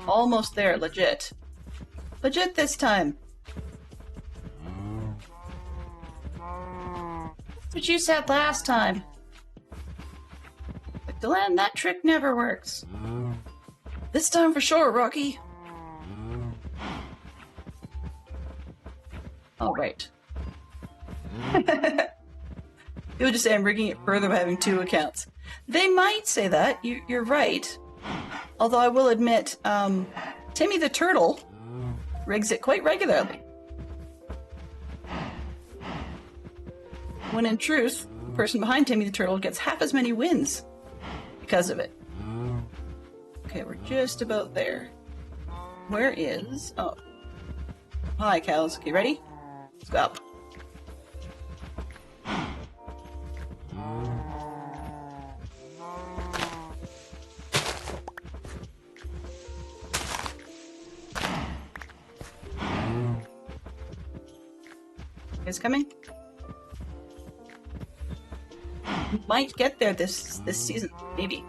Almost there, legit. Legit this time. That's what you said last time. Like, Delenn, that trick never works. This time for sure, Rocky. Alright. People just say I'm rigging it further by having 2 accounts. They might say that. You're right. Although I will admit, Timmy the Turtle rigs it quite regularly. When in truth, the person behind Timmy the Turtle gets half as many wins because of it. Okay, we're just about there. Where is... oh. Hi, cows. Okay, ready? Let's go up. guys coming? We might get there this season, maybe.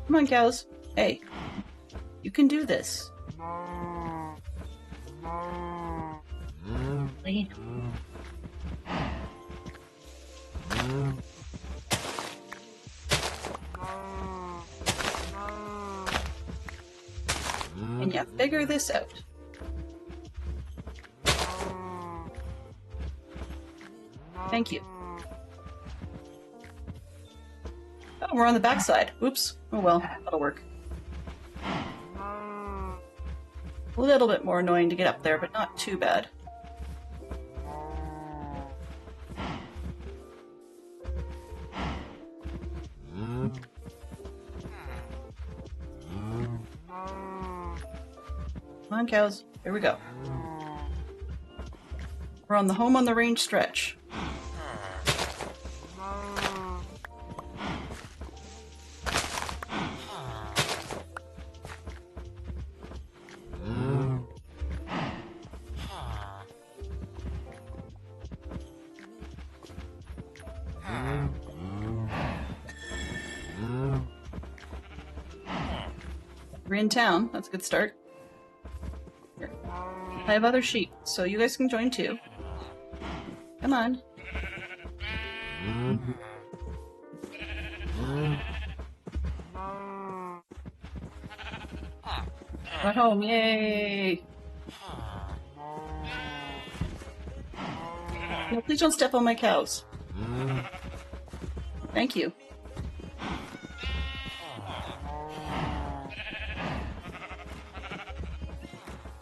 Come on, cows. Hey, you can do this. Wait. Can you figure this out? Thank you. Oh, we're on the backside. Oops. Oh well, that'll work. A little bit more annoying to get up there, but not too bad. Come on, cows. Here we go. We're on the home on the range stretch. We're in town. That's a good start. Here. I have other sheep, so you guys can join too. Come on. We're home, yay! No, please don't step on my cows. Thank you.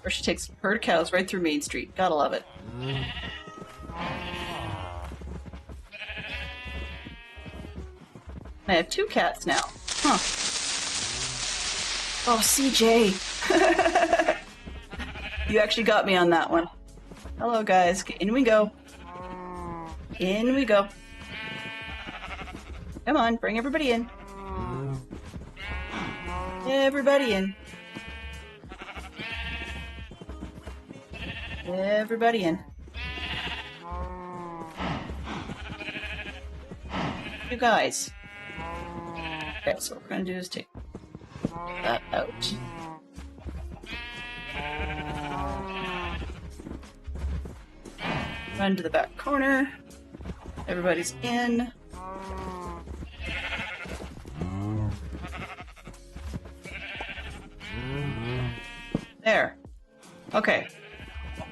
Or she takes herd cows right through Main Street. Gotta love it. I have 2 cats now. Huh. Oh, CJ! You actually got me on that one. Hello, guys. In we go. In we go. Come on, bring everybody in. Everybody in. Everybody in. You guys. Okay, so what we're gonna do is take that out. Run to the back corner. Everybody's in. There. Okay.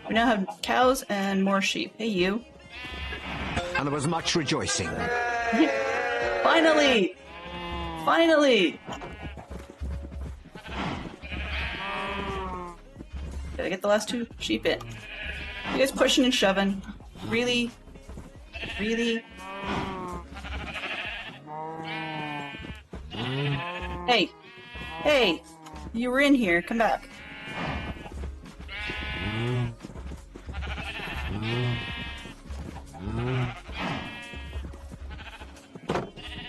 We now have cows and more sheep. Hey, you. And there was much rejoicing. Finally! Finally! Gotta get the last 2 sheep in. You guys pushing and shoving. Really? Really? Hey! Hey! You were in here. Come back.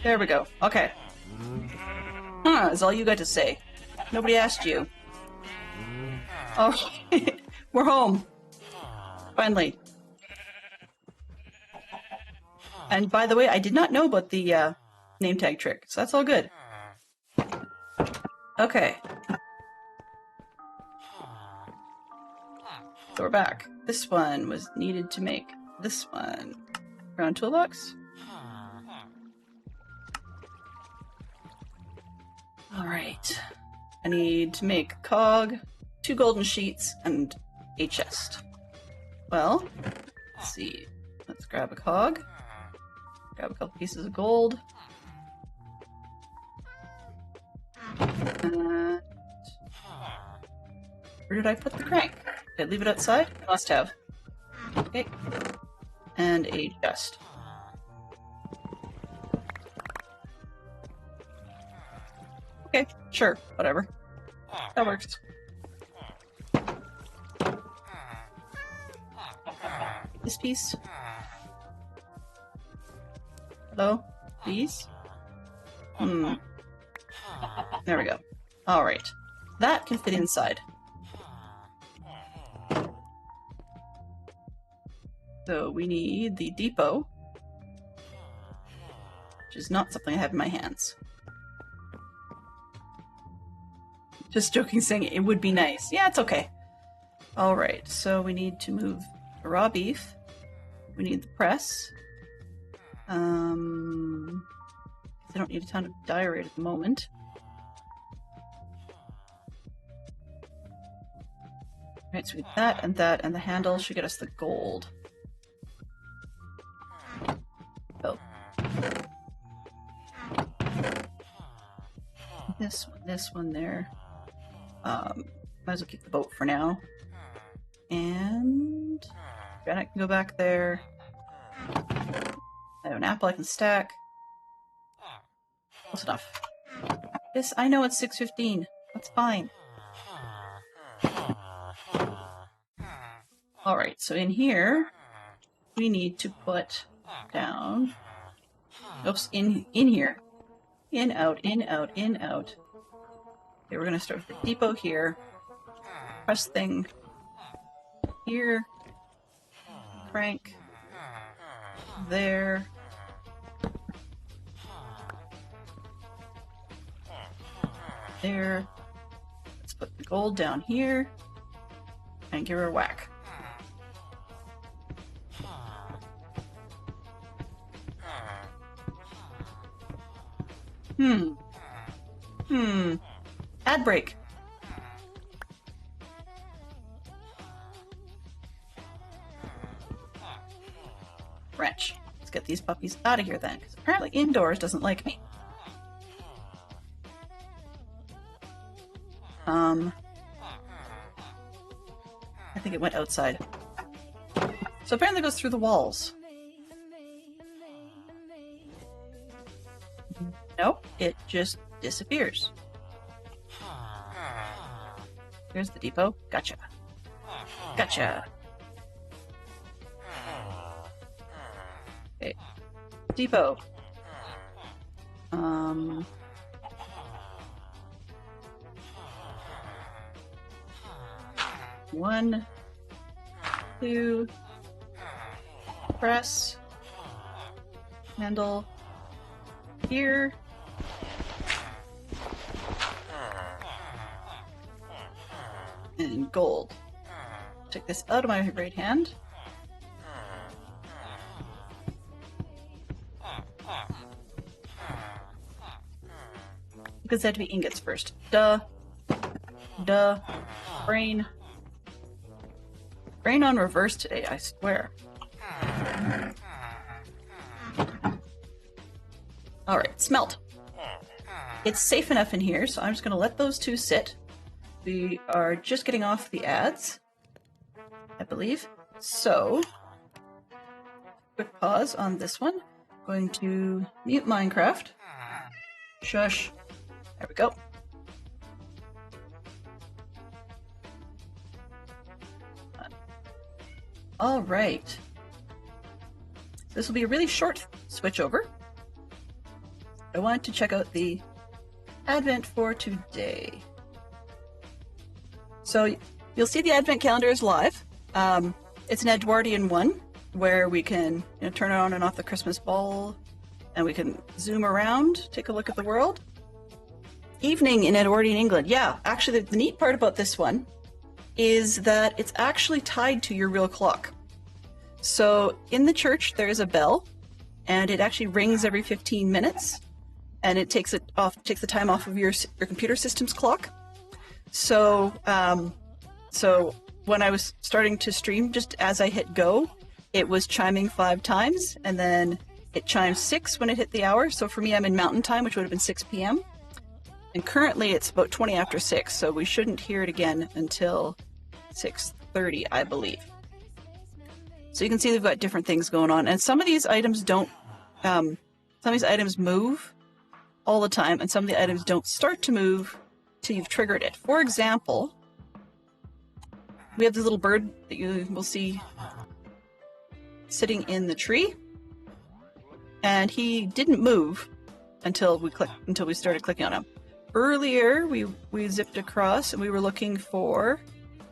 There we go. Okay. Huh, is all you got to say. Nobody asked you. Oh, we're home. Finally. And by the way, I did not know about the name tag trick, so that's all good. Okay. So we're back. This one was needed to make this one. Round toolbox. Alright. I need to make a cog, 2 golden sheets, and a chest. Well, let's see. Let's grab a cog. Grab a couple pieces of gold. And where did I put the crank? Did I leave it outside? Must have. Okay. And a chest. Okay, sure, whatever. That works. This piece. Hello? Please? There we go. Alright. That can fit inside. So we need the depot, which is not something I have in my hands. Just joking, saying it would be nice. Yeah, it's okay. Alright, so we need to move the raw beef. We need the press. I don't need a ton of diorite at the moment. Right, so we need that, and the handle should get us the gold. Oh. This one there. Might as well keep the boat for now. And granite can go back there. I have an apple I can stack. Close enough. This, I know it's 6:15. That's fine. Alright, so in here, we need to put down... Oops, in here. In, out, in, out, in, out. Okay, we're going to start with the depot here. Press thing here. Crank. There. There. Let's put the gold down here. And give her a whack. Ad break. Wrench. Let's get these puppies out of here then, because apparently indoors doesn't like me. I think it went outside. So apparently it goes through the walls. Nope, it just disappears. Here's the depot. Gotcha. Gotcha. Okay. Depot. 1, 2, press, handle, here, and gold. Take this out of my right hand. Because they had to be ingots first. Duh. Duh. Brain. Brain on reverse today, I swear. Alright, smelt. It's safe enough in here, so I'm just going to let those two sit. We are just getting off the ads, I believe. So, quick pause on this one. Going to mute Minecraft. Shush. There we go. All right. This will be a really short switch over. I wanted to check out the Advent for today. So you'll see the Advent calendar is live. It's an Edwardian one where we can turn on and off the Christmas ball, and we can zoom around, take a look at the world. Evening in Edwardian England. Yeah, actually the neat part about this one is that it's actually tied to your real clock. So in the church there is a bell, and it actually rings every 15 minutes, and it takes the time off of your computer system's clock. So so when I was starting to stream, just as I hit go, it was chiming 5 times, and then it chimed 6 when it hit the hour. So for me, I'm in Mountain Time, which would have been 6 p.m. And currently it's about 20 after 6, so we shouldn't hear it again until 6:30, I believe. So you can see they've got different things going on, and some of these items don't, some of these items move all the time, and some of the items don't start to move till you've triggered it. For example, we have this little bird that you will see sitting in the tree, and he didn't move until we started clicking on him. Earlier, we zipped across and we were looking for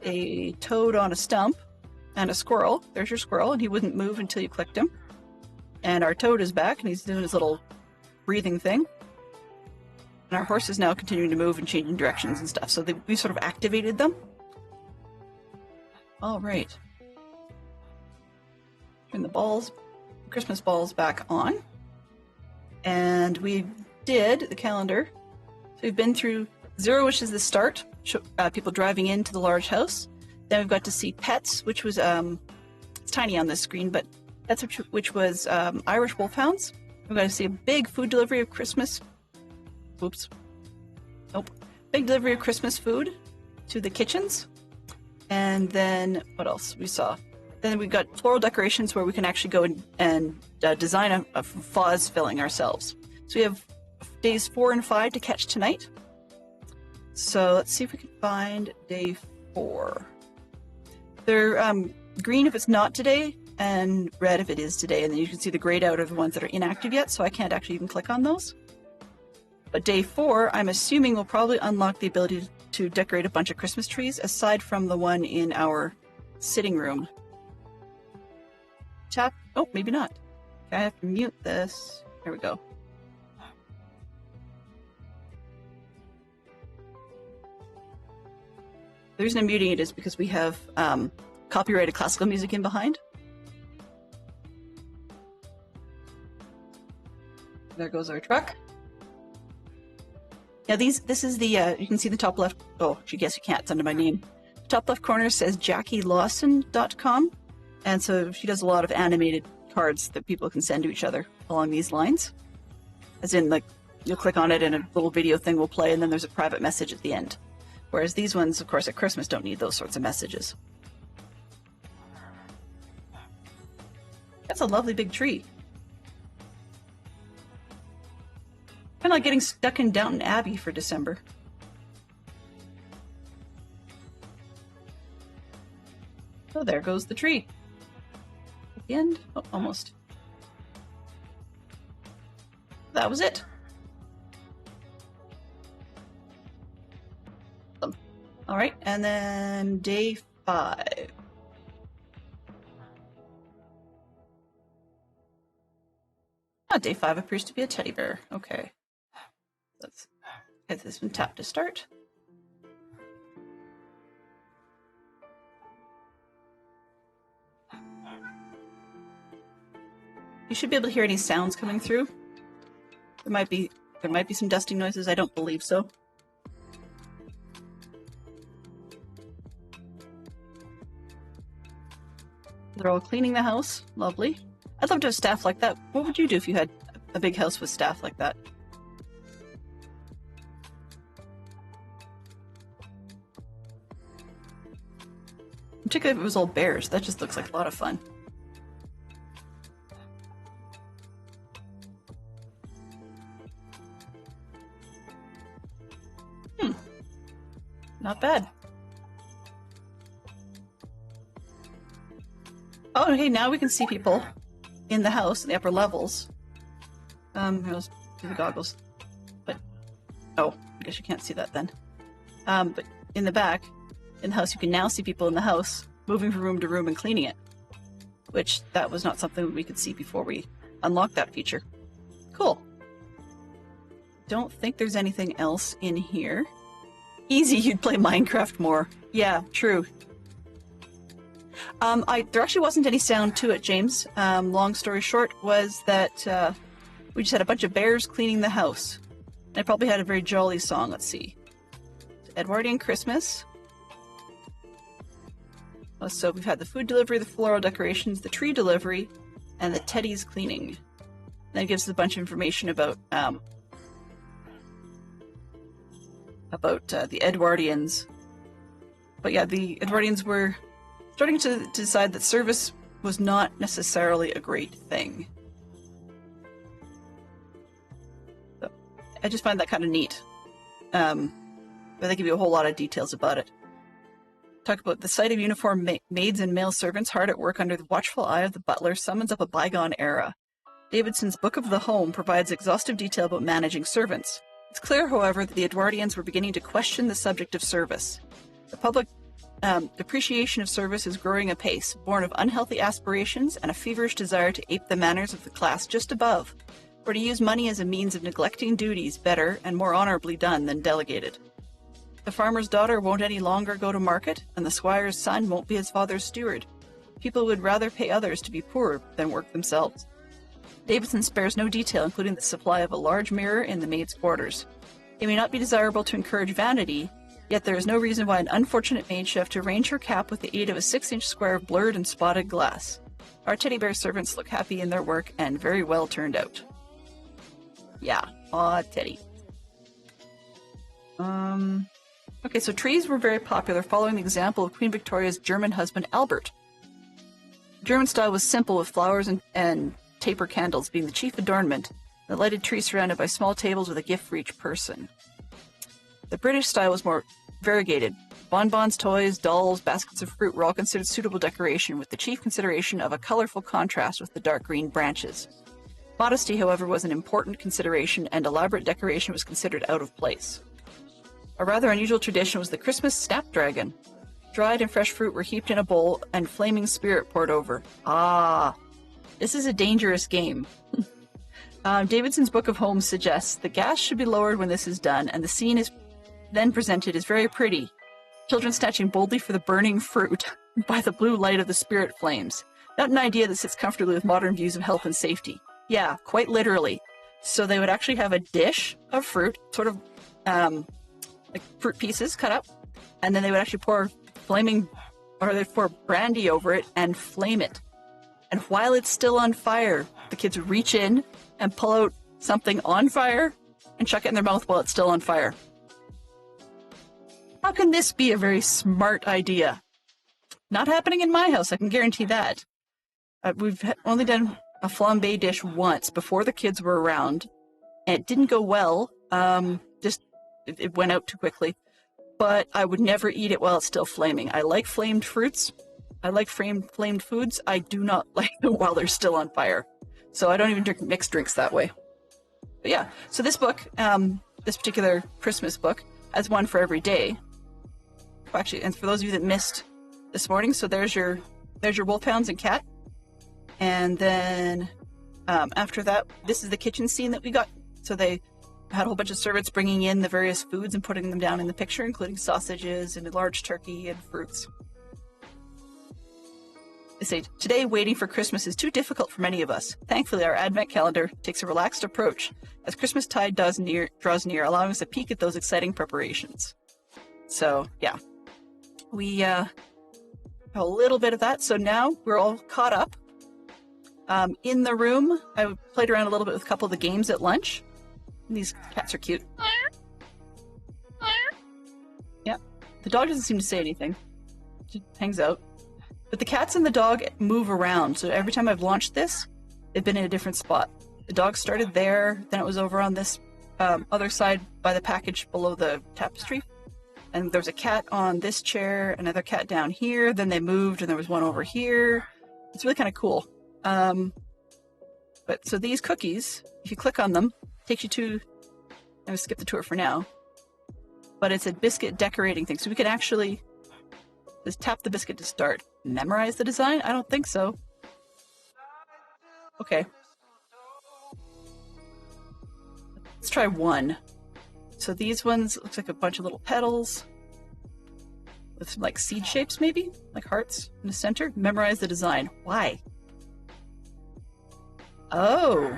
a toad on a stump and a squirrel. There's your squirrel, and he wouldn't move until you clicked him. And our toad is back, and he's doing his little breathing thing. And our horse is now continuing to move and changing directions and stuff. So we sort of activated them. All right. Turn the Christmas balls back on. And we did the calendar. So we've been through 0, which is the start, people driving into the large house. Then we've got to see pets, which was, it's tiny on this screen, but pets, which was Irish wolfhounds. We've got to see a big food delivery of Christmas. Oops. Nope. Big delivery of Christmas food to the kitchens. And then, what else we saw? Then we got floral decorations where we can actually go and design a vase filling ourselves. So we have days 4 and 5 to catch tonight. So let's see if we can find day 4. They're green if it's not today, and red if it is today. And then you can see the grayed out are the ones that are inactive yet, so I can't actually even click on those. But day 4, I'm assuming will probably unlock the ability to decorate a bunch of Christmas trees, aside from the one in our sitting room. Tap. Oh, maybe not. Okay, I have to mute this. There we go. The reason I'm muting it is because we have copyrighted classical music in behind. There goes our truck. Now this is the, you can see the top left, oh, I guess you can't, it's under my name. Top left corner says JackieLawson.com. And so she does a lot of animated cards that people can send to each other along these lines. As in, like, you'll click on it and a little video thing will play, and then there's a private message at the end. Whereas these ones, of course, at Christmas don't need those sorts of messages. That's a lovely big tree. Kind of like getting stuck in Downton Abbey for December. Oh, there goes the tree. At the end? Oh, almost. That was it. All right, and then day 5. Day 5 appears to be a teddy bear. Okay. Let's get this one tapped to start. You should be able to hear any sounds coming through. There might be some dusting noises. I don't believe so. They're all cleaning the house. Lovely. I'd love to have staff like that. What would you do if you had a big house with staff like that? Particularly if it was all bears. That just looks like a lot of fun. Not bad. Oh, hey, now we can see people in the house in the upper levels. Let's do the goggles. But, oh, I guess you can't see that then. But in the back, in the house, you can now see people in the house moving from room to room and cleaning it. Which, that was not something we could see before we unlocked that feature. Cool. Don't think there's anything else in here. Easy, you'd play Minecraft more. Yeah, true. There actually wasn't any sound to it, James. Long story short was that we just had a bunch of bears cleaning the house. And I probably had a very jolly song. Let's see. Edwardian Christmas. So we've had the food delivery, the floral decorations, the tree delivery, and the teddy's cleaning. Then it gives us a bunch of information about the Edwardians. But yeah, the Edwardians were starting to decide that service was not necessarily a great thing. So I just find that kind of neat. But they give you a whole lot of details about it. Talk about the sight of uniformed maids and male servants hard at work under the watchful eye of the butler summons up a bygone era. Davidson's Book of the Home provides exhaustive detail about managing servants. It's clear, however, that the Edwardians were beginning to question the subject of service. The public depreciation of service is growing apace, born of unhealthy aspirations and a feverish desire to ape the manners of the class just above, or to use money as a means of neglecting duties better and more honorably done than delegated. The farmer's daughter won't any longer go to market, and the squire's son won't be his father's steward. People would rather pay others to be poor than work themselves. Davidson spares no detail, including the supply of a large mirror in the maid's quarters. It may not be desirable to encourage vanity, yet there is no reason why an unfortunate maid should have to arrange her cap with the aid of a 6-inch square of blurred and spotted glass. Our teddy bear servants look happy in their work and very well turned out. Yeah, aw, Teddy. Okay, so trees were very popular following the example of Queen Victoria's German husband Albert. German style was simple, with flowers and taper candles being the chief adornment, the lighted tree surrounded by small tables with a gift for each person. The British style was more variegated. Bonbons, toys, dolls, baskets of fruit were all considered suitable decoration, with the chief consideration of a colorful contrast with the dark green branches. Modesty, however, was an important consideration, and elaborate decoration was considered out of place. A rather unusual tradition was the Christmas snapdragon. Dried and fresh fruit were heaped in a bowl and flaming spirit poured over. Ah, this is a dangerous game. Davidson's Book of Homes suggests the gas should be lowered when this is done, and the scene is then presented as very pretty. Children snatching boldly for the burning fruit by the blue light of the spirit flames. Not an idea that sits comfortably with modern views of health and safety. Yeah, quite literally. So they would actually have a dish of fruit, sort of like fruit pieces cut up, and then they would actually pour they'd pour brandy over it and flame it. And while it's still on fire, the kids would reach in and pull out something on fire and chuck it in their mouth while it's still on fire. How can this be a very smart idea? Not happening in my house, I can guarantee that. We've only done a flambé dish once before the kids were around, and it didn't go well. It went out too quickly. But I would never eat it while it's still flaming. I like flamed fruits. I like flamed foods. I do not like them while they're still on fire. So I don't even drink mixed drinks that way. But yeah, so this book, this particular Christmas book, has one for every day. Actually, and for those of you that missed this morning, so there's your wolfhounds and cat. And then after that, this is the kitchen scene that we got. So they had a whole bunch of servants bringing in the various foods and putting them down in the picture, including sausages and a large turkey and fruits. They say, today waiting for Christmas is too difficult for many of us. Thankfully, our Advent calendar takes a relaxed approach as Christmas tide draws near, allowing us a peek at those exciting preparations. So, yeah. We have a little bit of that. So now we're all caught up. In the room, I played around a little bit with a couple of the games at lunch. These cats are cute. Yeah. The dog doesn't seem to say anything. Just hangs out. But the cats and the dog move around. So every time I've launched this, they've been in a different spot. The dog started there, then it was over on this other side by the package below the tapestry. And there was a cat on this chair, another cat down here, then they moved and there was one over here. It's really kind of cool. But so these cookies, if you click on them, takes you to, I'm going to skip the tour for now, but it's a biscuit decorating thing. So we can actually just tap the biscuit to start. Memorize the design? I don't think so. Okay. Let's try one. So these ones, looks like a bunch of little petals with some like seed shapes maybe, like hearts in the center. Memorize the design. Why? Oh,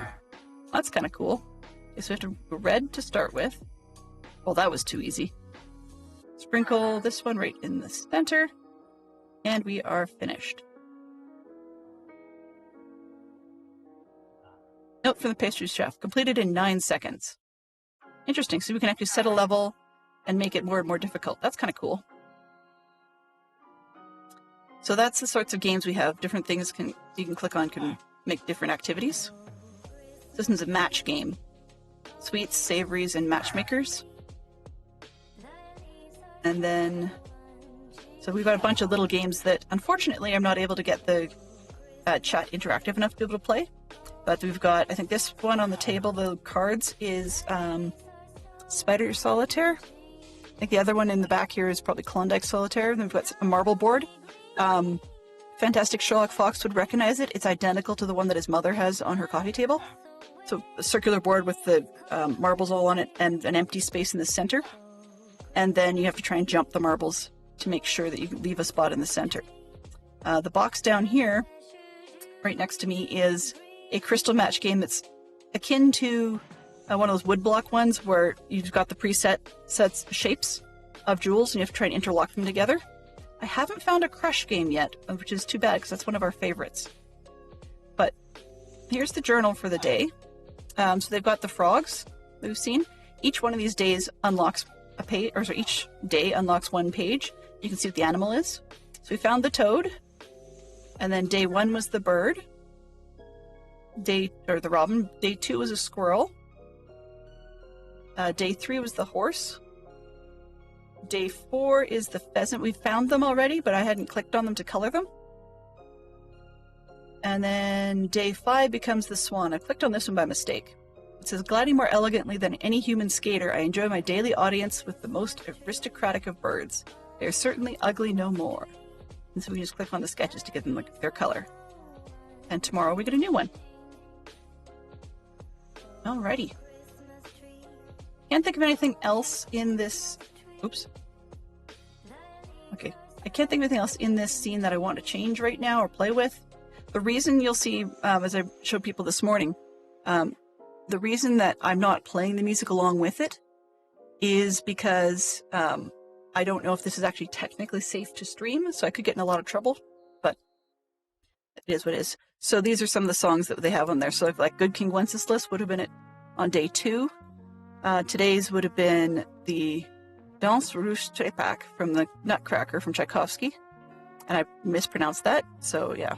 that's kind of cool. Okay, so we have to go red to start with. Well, that was too easy. Sprinkle this one right in the center, and we are finished. Note from the pastry chef, completed in 9 seconds. Interesting, so we can actually set a level and make it more and more difficult. That's kind of cool. So that's the sorts of games we have. Different things you can click on can make different activities. This one's a match game. Sweets, savories, and matchmakers. And then, so we've got a bunch of little games that, unfortunately, I'm not able to get the chat interactive enough to be able to play. But we've got, I think this one on the table, the cards, is Spider Solitaire. I think the other one in the back here is probably Klondike Solitaire. And we've got a marble board. Fantastic Sherlock Fox would recognize it. It's identical to the one that his mother has on her coffee table. So a circular board with the marbles all on it and an empty space in the center. And then you have to try and jump the marbles to make sure that you leave a spot in the center. The box down here, right next to me, is a crystal match game that's akin to one of those woodblock ones where you've got the preset shapes of jewels and you have to try and interlock them together. I haven't found a crush game yet, which is too bad because that's one of our favorites. But here's the journal for the day. So they've got the frogs that we've seen. Each one of these days unlocks a page, or sorry, each day unlocks one page. You can see what the animal is. So we found the toad, and then day 1 was the bird. The robin. Day 2 was a squirrel. Day 3 was the horse. Day 4 is the pheasant. We found them already, but I hadn't clicked on them to color them. And then day 5 becomes the swan. I clicked on this one by mistake. It says, gliding more elegantly than any human skater, I enjoy my daily audience with the most aristocratic of birds. They are certainly ugly no more. And so we just click on the sketches to get them their color. And tomorrow we get a new one. Alrighty. Can't think of anything else in this... Oops. Okay. I can't think of anything else in this scene that I want to change right now or play with. The reason you'll see, as I showed people this morning, the reason that I'm not playing the music along with it is because I don't know if this is actually technically safe to stream, so I could get in a lot of trouble, but it is what it is. So these are some of the songs that they have on there. So like Good King Wenceslas would have been on day 2. Today's would have been the Danse Russe Trepak from the Nutcracker from Tchaikovsky. And I mispronounced that, so yeah.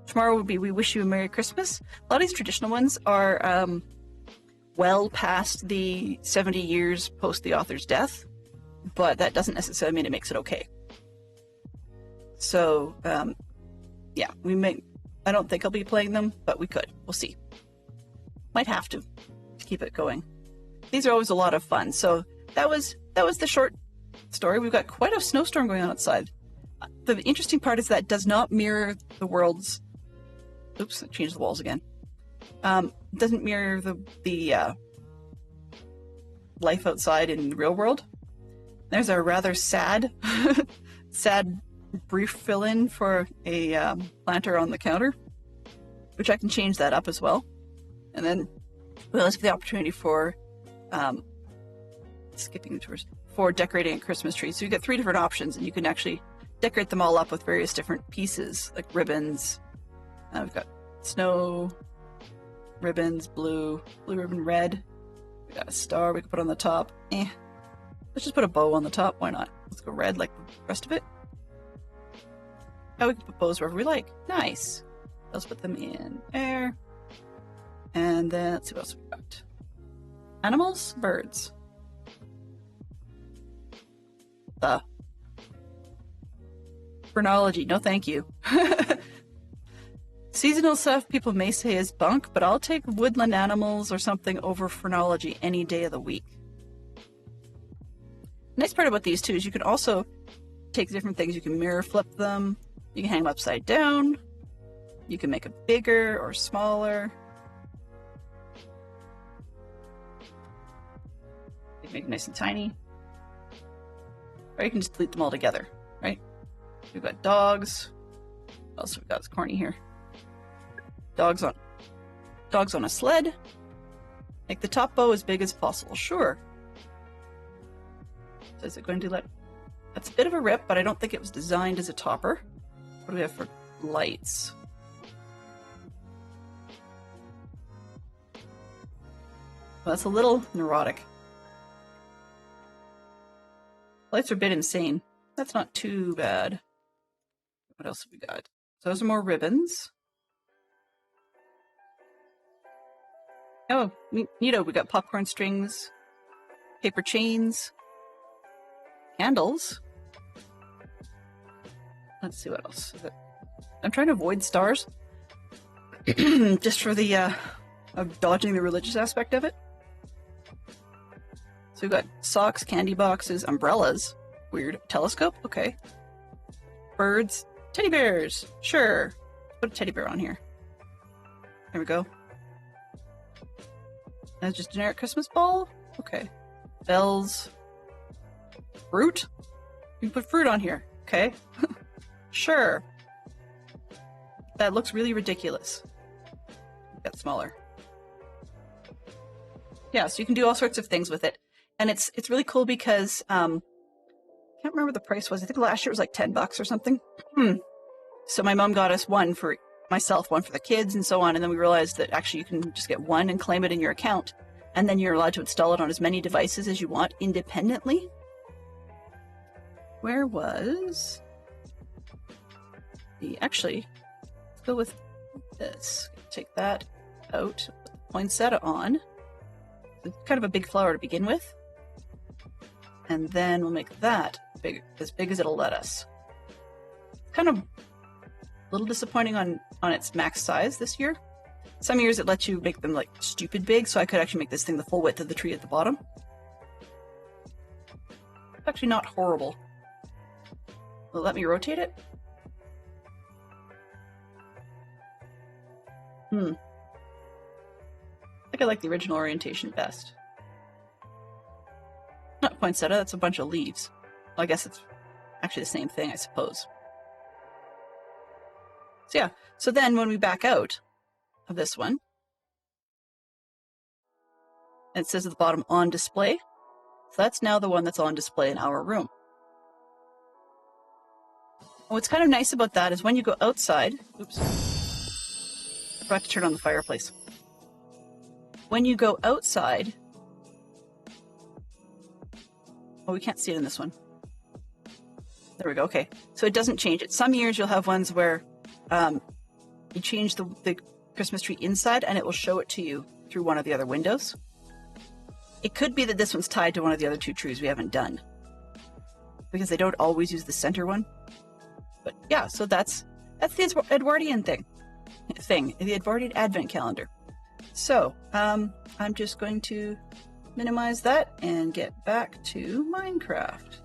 Tomorrow would be We Wish You a Merry Christmas. A lot of these traditional ones are well past the 70 years post the author's death, but that doesn't necessarily mean it makes it okay. So, yeah, I don't think I'll be playing them, but we could. We'll see. Might have to keep it going. These are always a lot of fun. So that was the short story. We've got quite a snowstorm going on outside. The interesting part is that does not mirror the world's... Oops, I changed the walls again. Doesn't mirror the life outside in the real world. There's a rather sad, sad brief fill-in for a planter on the counter, which I can change that up as well. And then we'll ask the opportunity for skipping the tours for decorating a Christmas tree. So you get 3 different options, and you can actually decorate them all up with various different pieces, like ribbons. We've got snow, ribbons, blue ribbon, red. We got a star we can put on the top. Let's just put a bow on the top. Why not? Let's go red like the rest of it. Oh, we can put bows wherever we like. Nice. Let's put them in there. And then let's see what else we got. Animals, birds. Phrenology, no thank you. Seasonal stuff people may say is bunk, but I'll take woodland animals or something over phrenology any day of the week. Nice part about these two is you can also take different things. You can mirror flip them. You can hang them upside down. You can make them bigger or smaller. You can make them nice and tiny. Or you can just delete them all together, right? We've got dogs. What else have we got? It's corny here. Dogs on a sled. Make the top bow as big as possible. Sure. So is it going to let... That's a bit of a rip, but I don't think it was designed as a topper. What do we have for lights? Well, that's a little neurotic. Lights are a bit insane. That's not too bad. What else have we got? So those are more ribbons. Oh, neato. We got popcorn strings, paper chains, candles. Let's see what else is it. I'm trying to avoid stars. just for the of dodging the religious aspect of it. So we've got socks, candy boxes, umbrellas. Weird. Telescope? Okay. Birds. Teddy bears. Sure. Put a teddy bear on here. There we go. That's just generic Christmas ball? Okay. Bells. Fruit? You can put fruit on here. Okay. Sure. That looks really ridiculous. Get smaller. Yeah, so you can do all sorts of things with it. And it's really cool because I can't remember what the price was. I think last year it was like $10 or something. So my mom got us one for myself, one for the kids, and so on. And then we realized that actually you can just get one and claim it in your account. And then you're allowed to install it on as many devices as you want independently. Where was the... Actually, let's go with this. Take that out, put the poinsettia on. It's kind of a big flower to begin with. And then we'll make that as big as it'll let us. Kind of a little disappointing on its max size this year. Some years it lets you make them like stupid big, so I could actually make this thing the full width of the tree at the bottom. It's actually not horrible. Will it let me rotate it? I think I like the original orientation best. Not poinsettia, that's a bunch of leaves. Well, I guess it's actually the same thing, I suppose. So yeah, so then when we back out of this one, it says at the bottom, on display. So that's now the one that's on display in our room. And what's kind of nice about that is when you go outside, oops, I forgot to turn on the fireplace. When you go outside, oh, we can't see it in this one. There we go, okay. So it doesn't change it. Some years you'll have ones where you change the Christmas tree inside and it will show it to you through one of the other windows. It could be that this one's tied to one of the other two trees we haven't done, because they don't always use the center one. But yeah, so that's the Edwardian thing, the Edwardian Advent calendar. So I'm just going to minimize that and get back to Minecraft.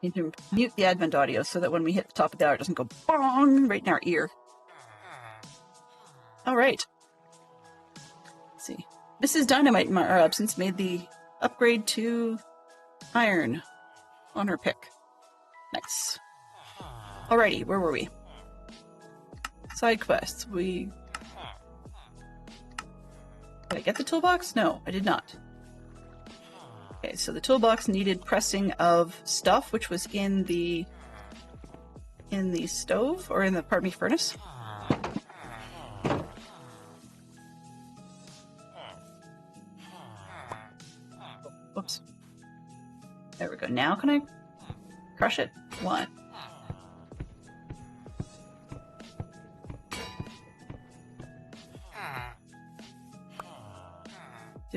Need to mute the Advent audio so that when we hit the top of the hour, it doesn't go bong right in our ear. All right. Let's see. Mrs. Dynamite, in our absence, made the upgrade to iron on her pick. Nice. Alrighty, where were we? Side quests. Did I get the toolbox? No, I did not. Okay, so the toolbox needed pressing of stuff, which was in the stove, or in the, pardon me, furnace. Whoops. There we go. Now can I crush it? One.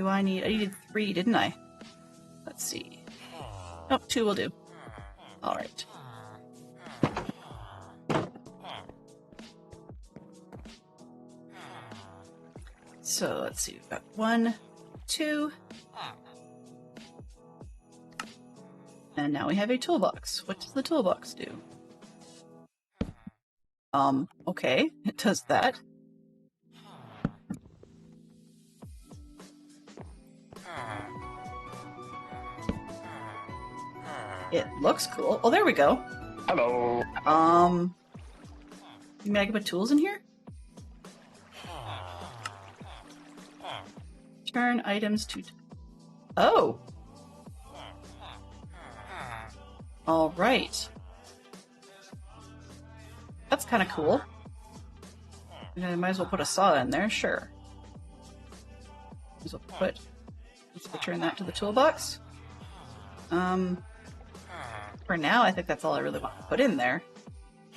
I needed 3, didn't I? Let's see. Oh, 2 will do. All right. So let's see. We've got 1, 2. And now we have a toolbox. What does the toolbox do? Okay, it does that. It looks cool. Oh, there we go. Hello. You mean I can put tools in here? Turn items to... Oh! All right. That's kind of cool. I might as well put a saw in there, sure. Might as well put... Let's return that to the toolbox. For now, I think that's all I really want to put in there.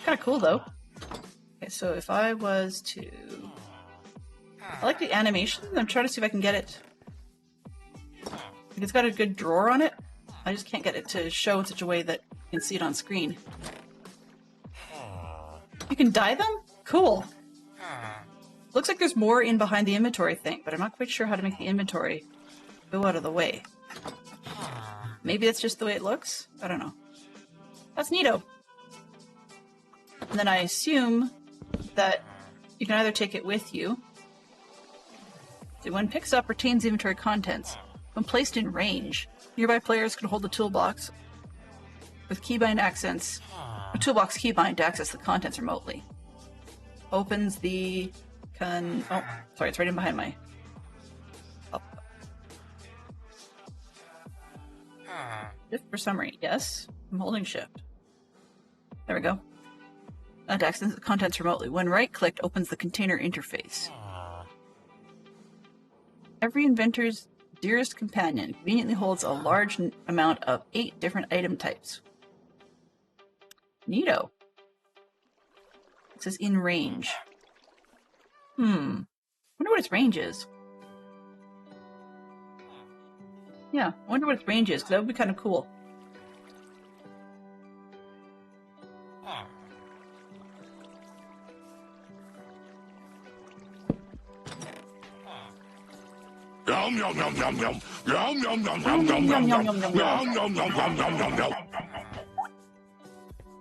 Kind of cool, though. Okay, so if I was to... I like the animation. I'm trying to see if I can get it... It's got a good drawer on it. I just can't get it to show in such a way that you can see it on screen. can dye them? Cool. Looks like there's more in behind the inventory thing, but I'm not quite sure how to make the inventory go out of the way. Maybe that's just the way it looks? I don't know. That's neato. And then I assume that you can either take it with you. So when picks up, retains inventory contents. When placed in range, nearby players can hold the toolbox with keybind accents. A toolbox keybind to access the contents remotely. Opens the oh, sorry, it's right in behind my. Oh. Shift for summary. Yes, I'm holding shift. There we go. To access the contents remotely. When right-clicked, opens the container interface. Every inventor's dearest companion conveniently holds a large amount of 8 different item types. Neato. It says in range. Wonder what its range is. Yeah, I wonder what its range is, because that would be kind of cool. Yum yum yum yum yum yum yum yum yum yum yum yum yum yum yum yum.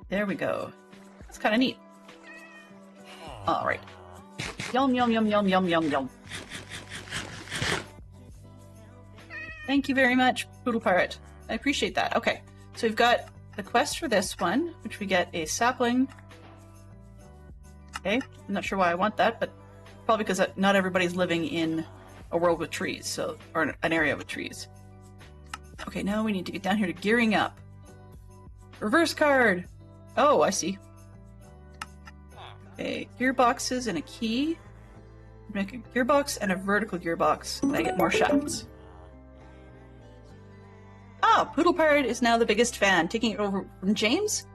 There we go. It's kind of neat. All right. Yum yum yum yum yum yum yum. Thank you very much, Poodle Pirate. I appreciate that. Okay, so we've got the quest for this one, which we get a sapling. Okay, I'm not sure why I want that, but probably because not everybody's living in a world with trees, so or an area with trees. Okay, now we need to get down here to gearing up. Reverse card. Oh, I see. Okay, gearboxes and a key. Make a gearbox and a vertical gearbox, and I get more shafts. Ah, Poodle Pirate is now the biggest fan, taking it over from James,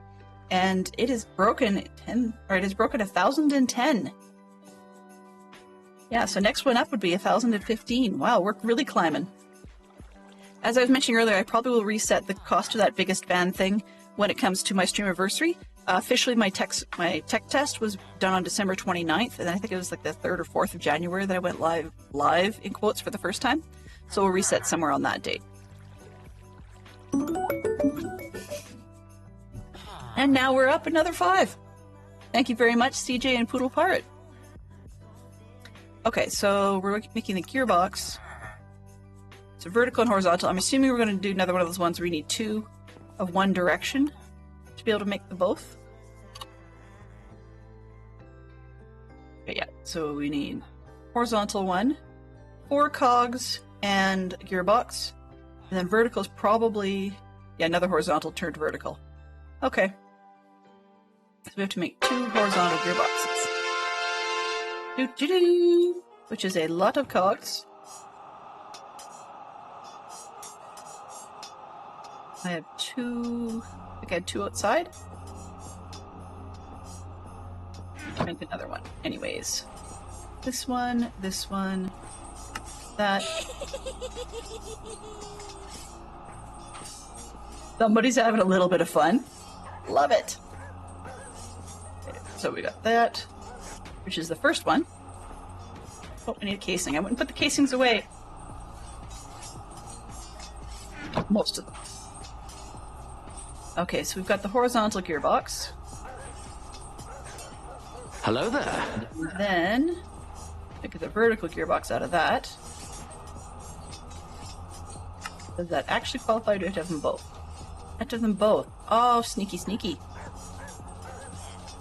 and it is broken 1,010. Yeah, so next one up would be 1,015. Wow, we're really climbing. As I was mentioning earlier, I probably will reset the cost of that biggest fan thing when it comes to my streamiversary. Officially, my tech test was done on December 29th, and I think it was like the 3rd or 4th of January that I went live in quotes for the first time. So we'll reset somewhere on that date. And now we're up another 5. Thank you very much, CJ and Poodle Pirate. Okay, so we're making the gearbox. So vertical and horizontal. I'm assuming we're going to do another one of those ones where we need 2 of one direction to be able to make the both. Okay, yeah, so we need horizontal 1, 4 cogs, and a gearbox. And then vertical is probably, yeah, another horizontal turned vertical. Okay. So we have to make 2 horizontal gearboxes. Doo-doo-doo, which is a lot of cogs. I have 2, I think I had 2 outside. Make another one. Anyways. This one, that. Somebody's having a little bit of fun. Love it. Okay, so we got that, which is the first one. Oh, I need a casing. I wouldn't put the casings away. Most of them. Okay, so we've got the horizontal gearbox. Hello there. Then I get the vertical gearbox out of that. Does that actually qualify, or do I have to have them both? I have to have them both. Oh, sneaky, sneaky.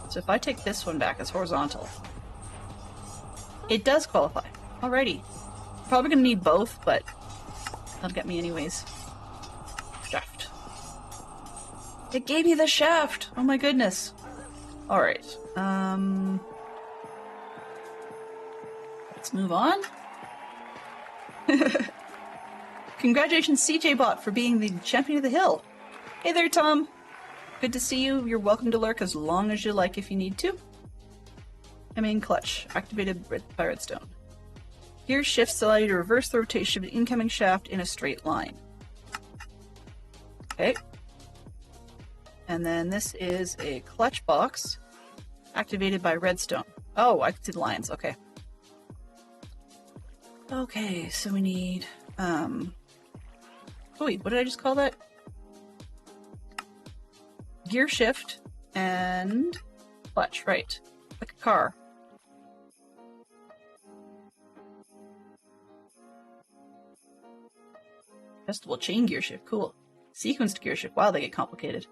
So if I take this one back as horizontal, it does qualify. Alrighty. Probably gonna need both, but that'll get me anyways. Shaft. It gave me the shaft! Oh my goodness. Alright. Let's move on. Congratulations, CJ Bot, for being the champion of the hill. Hey there, Tom. Good to see you. You're welcome to lurk as long as you like if you need to. I'm in clutch. Activated by redstone. Gear shifts allow you to reverse the rotation of an incoming shaft in a straight line. Okay. And then this is a clutch box. Activated by redstone. Oh, I can see the lines. Okay. Okay, so we need, oh wait, what did I just call that? Gear shift and clutch, right. Like a car. Adjustable chain gear shift, cool. Sequenced gear shift, wow, they get complicated.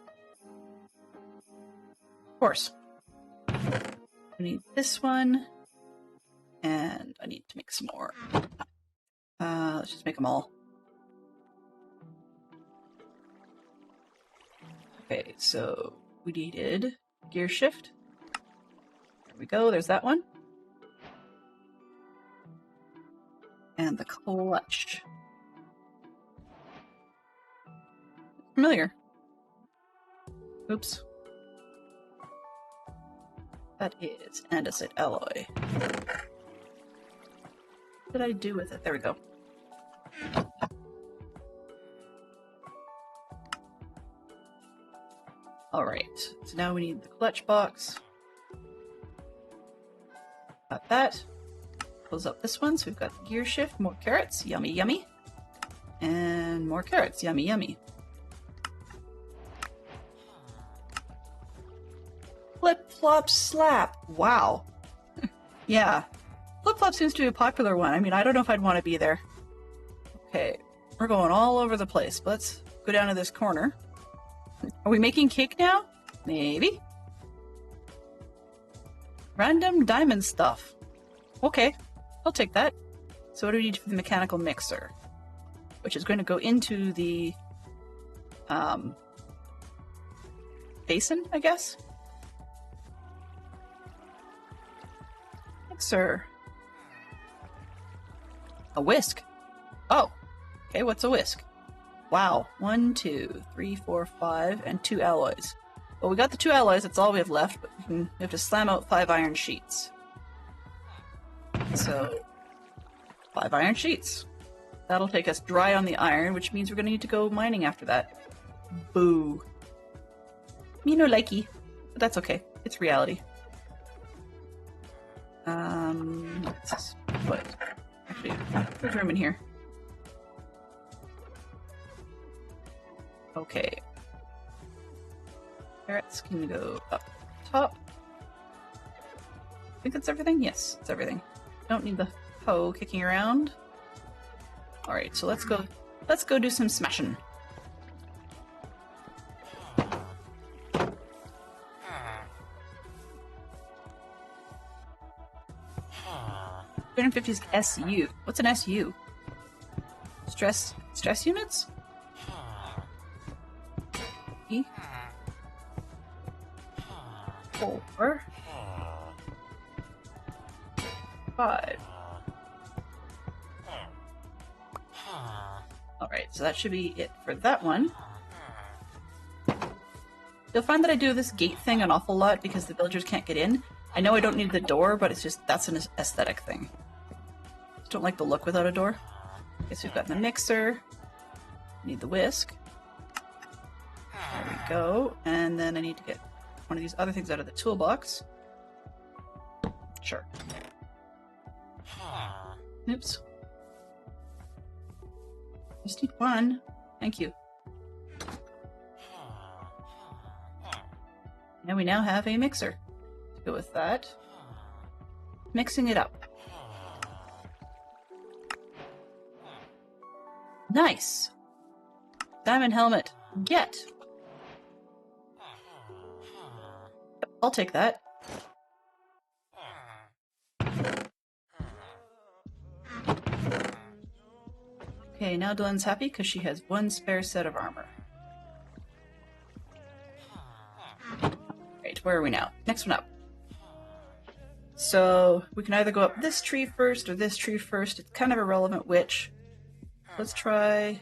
Of course. I need this one, and I need to make some more. Let's just make them all. Okay, so we needed gear shift. There we go, there's that one. And the clutch. Familiar. Oops. That is andesite alloy. What did I do with it? There we go. Alright, so now we need the clutch box. Got that. Close up this one, so we've got the gear shift, more carrots, yummy yummy. And more carrots, yummy yummy. Flip flop slap, wow. Yeah, flip flop seems to be a popular one. I mean, I don't know if I'd want to be there. Okay, we're going all over the place, but let's go down to this corner. Are we making cake now? Maybe. Random diamond stuff. Okay, I'll take that. So what do we need for the mechanical mixer? Which is going to go into the basin, I guess? Mixer. A whisk. Oh, okay, what's a whisk? Wow, 1, 2, 3, 4, 5, and 2 alloys. Well, we got the 2 alloys, that's all we have left, but we have to slam out 5 iron sheets. So, 5 iron sheets. That'll take us dry on the iron, which means we're going to need to go mining after that. Boo. Me no likey. But that's okay. It's reality. Let's put... Actually, there's room in here. Okay. Carrots can go up top. I think that's everything? Yes, it's everything. Don't need the hoe kicking around. Alright, so let's go do some smashing. $250 is SU. What's an SU? Stress units? E? 4 5. Alright, so that should be it for that one. You'll find that I do this gate thing an awful lot because the villagers can't get in. I know I don't need the door, but it's just, that's an aesthetic thing. Just don't like the look without a door. Okay, so we've got the mixer. Need the whisk. There we go. And then I need to get one of these other things out of the toolbox. Sure. Oops. Just need one. Thank you. And we now have a mixer to go with that. Mixing it up. Nice. Diamond helmet. Get. I'll take that. Okay, now Dylan's happy because she has one spare set of armor. Right, where are we now? Next one up. So, we can either go up this tree first or this tree first. It's kind of irrelevant which. Let's try...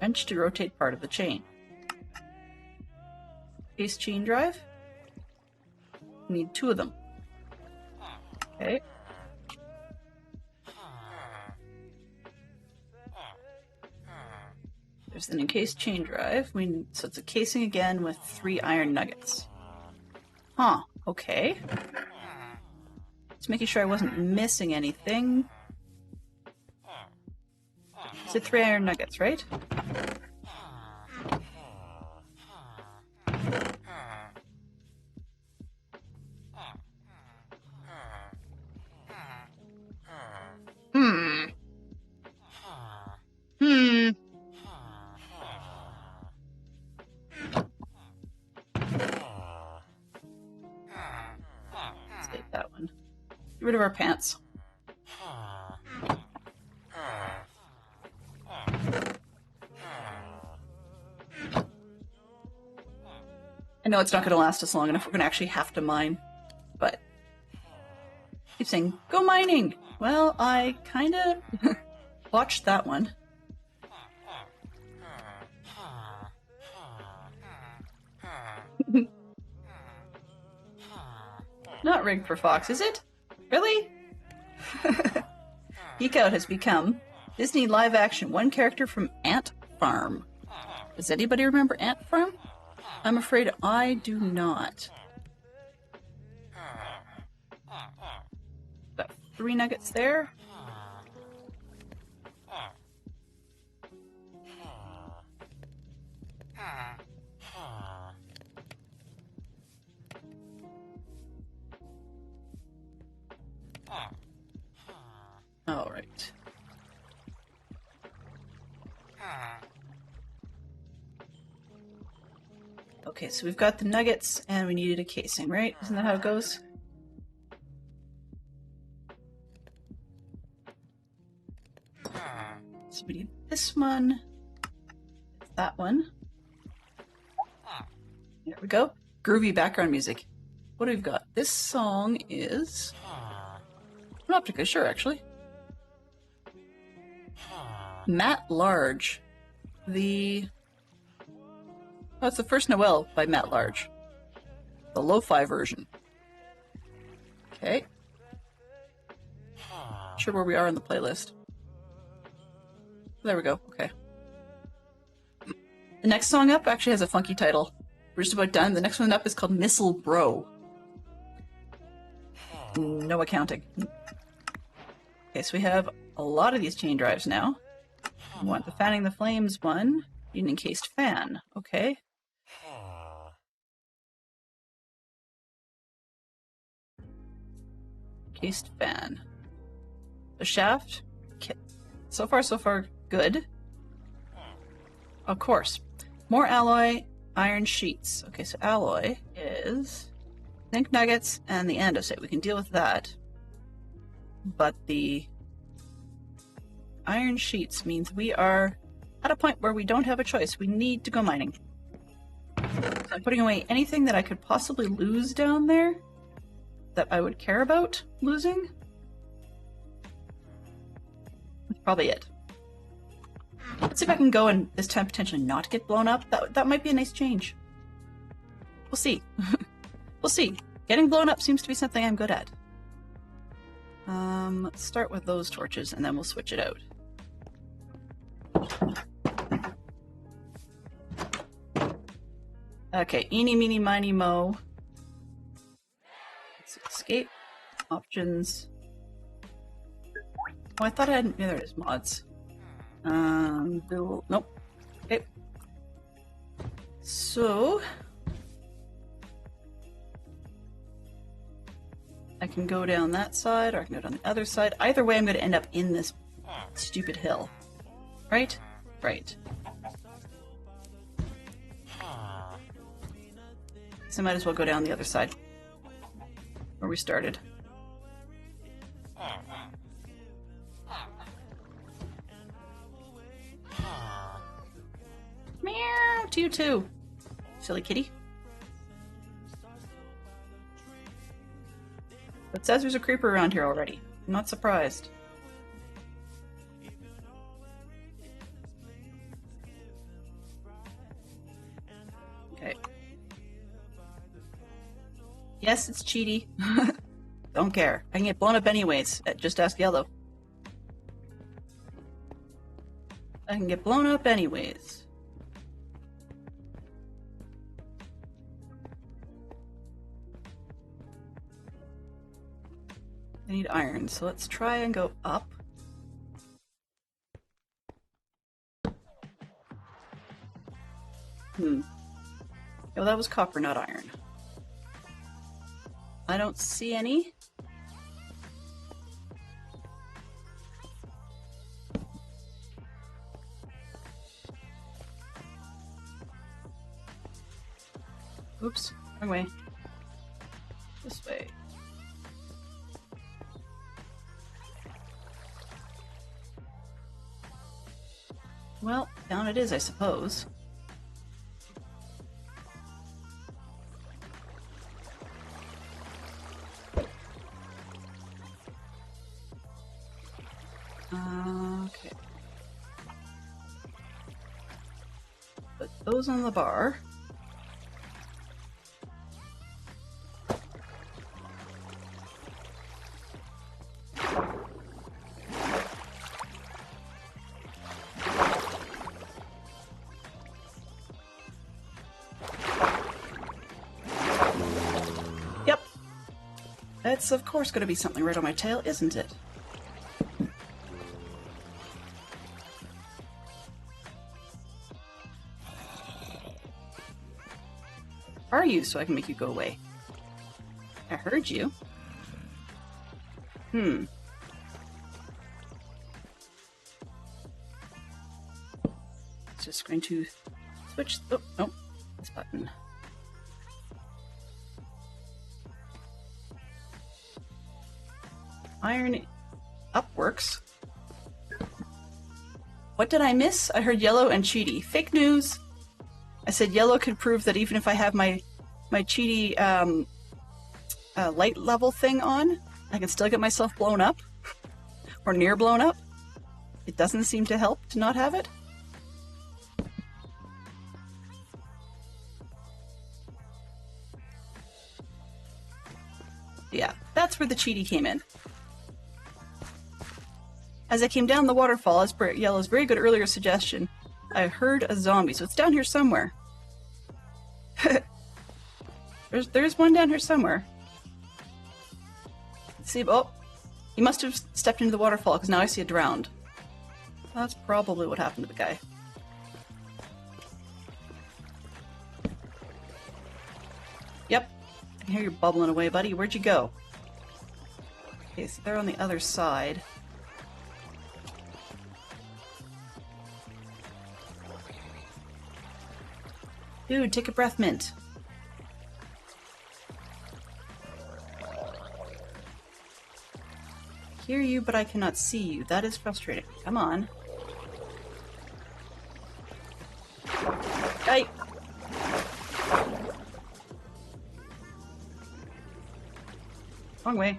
wrench to rotate part of the chain. Base chain drive. We need 2 of them. Okay. There's an encased chain drive. So it's a casing again with 3 iron nuggets. Huh, okay. Just making sure I wasn't missing anything. Is it 3 iron nuggets, right? Let's take that one. Get rid of our pants. I know it's not going to last us long enough. We're going to actually have to mine. But keep saying, go mining! Well, I kind of watched that one. Not rigged for Fox, is it? Really? Geek Out has become Disney live action, one character from Ant Farm. Does anybody remember Ant Farm? I'm afraid I do not. Got 3 nuggets there. All right. Okay, so we've got the nuggets and we needed a casing, right? Isn't that how it goes? So we need this one, that one. There we go. Groovy background music. What do we've got? This song is... I'm not particularly sure, actually. Matt Large. Oh, it's the first Noel by Matt Large. The lo-fi version. Okay. Not sure where we are in the playlist. There we go. Okay. The next song up actually has a funky title. We're just about done. The next one up is called Missile Bro. No accounting. Okay, so we have a lot of these chain drives now. We want the fanning the flames one. Need an encased fan. Okay. Encased fan. The shaft. So far, good. Of course. More alloy, iron sheets. Okay, so alloy is zinc nuggets and the andesite. We can deal with that. But the iron sheets means we are at a point where we don't have a choice. We need to go mining. So I'm putting away anything that I could possibly lose down there that I would care about losing. That's probably it. Let's see if I can go and this time potentially not get blown up. That might be a nice change. We'll see. We'll see. Getting blown up seems to be something I'm good at. Let's start with those torches and then we'll switch it out. Okay, eeny, meeny, miny, mo. Let's escape. Options. Oh, I thought I hadn't. Yeah, there it is. Mods. Nope. Okay. So I can go down that side or I can go down the other side. Either way, I'm going to end up in this stupid hill. Right? Right. So I might as well go down the other side where we started. Meow to you too, silly kitty. It says there's a creeper around here already. I'm not surprised. Okay. Yes, it's cheaty. Don't care. I can get blown up anyways. Just ask Yellow. I can get blown up anyways. I need iron, so let's try and go up. Oh, that was copper, not iron. I don't see any. Oops, wrong way. This way. Well, down it is, I suppose. Okay. Put those on the bar. Yep. It's of course going to be something right on my tail, isn't it? Are you, so I can make you go away? I heard you. It's just going to switch. Oh, no. This button. Iron up works. What did I miss? I heard yellow and cheaty. Fake news. I said yellow could prove that even if I have my cheaty light level thing on, I can still get myself blown up. Or near blown up. It doesn't seem to help to not have it. Yeah, that's where the cheaty came in. As I came down the waterfall, as per Yellow's very good earlier suggestion, I heard a zombie, so it's down here somewhere. there's one down here somewhere. Let's see, oh, he must have stepped into the waterfall, because now I see it drowned. That's probably what happened to the guy. Yep, I can hear you bubbling away, buddy. Where'd you go? Okay, so they're on the other side. Dude, take a breath mint. Hear you, but I cannot see you. That is frustrating. Come on. Hey! Wrong way.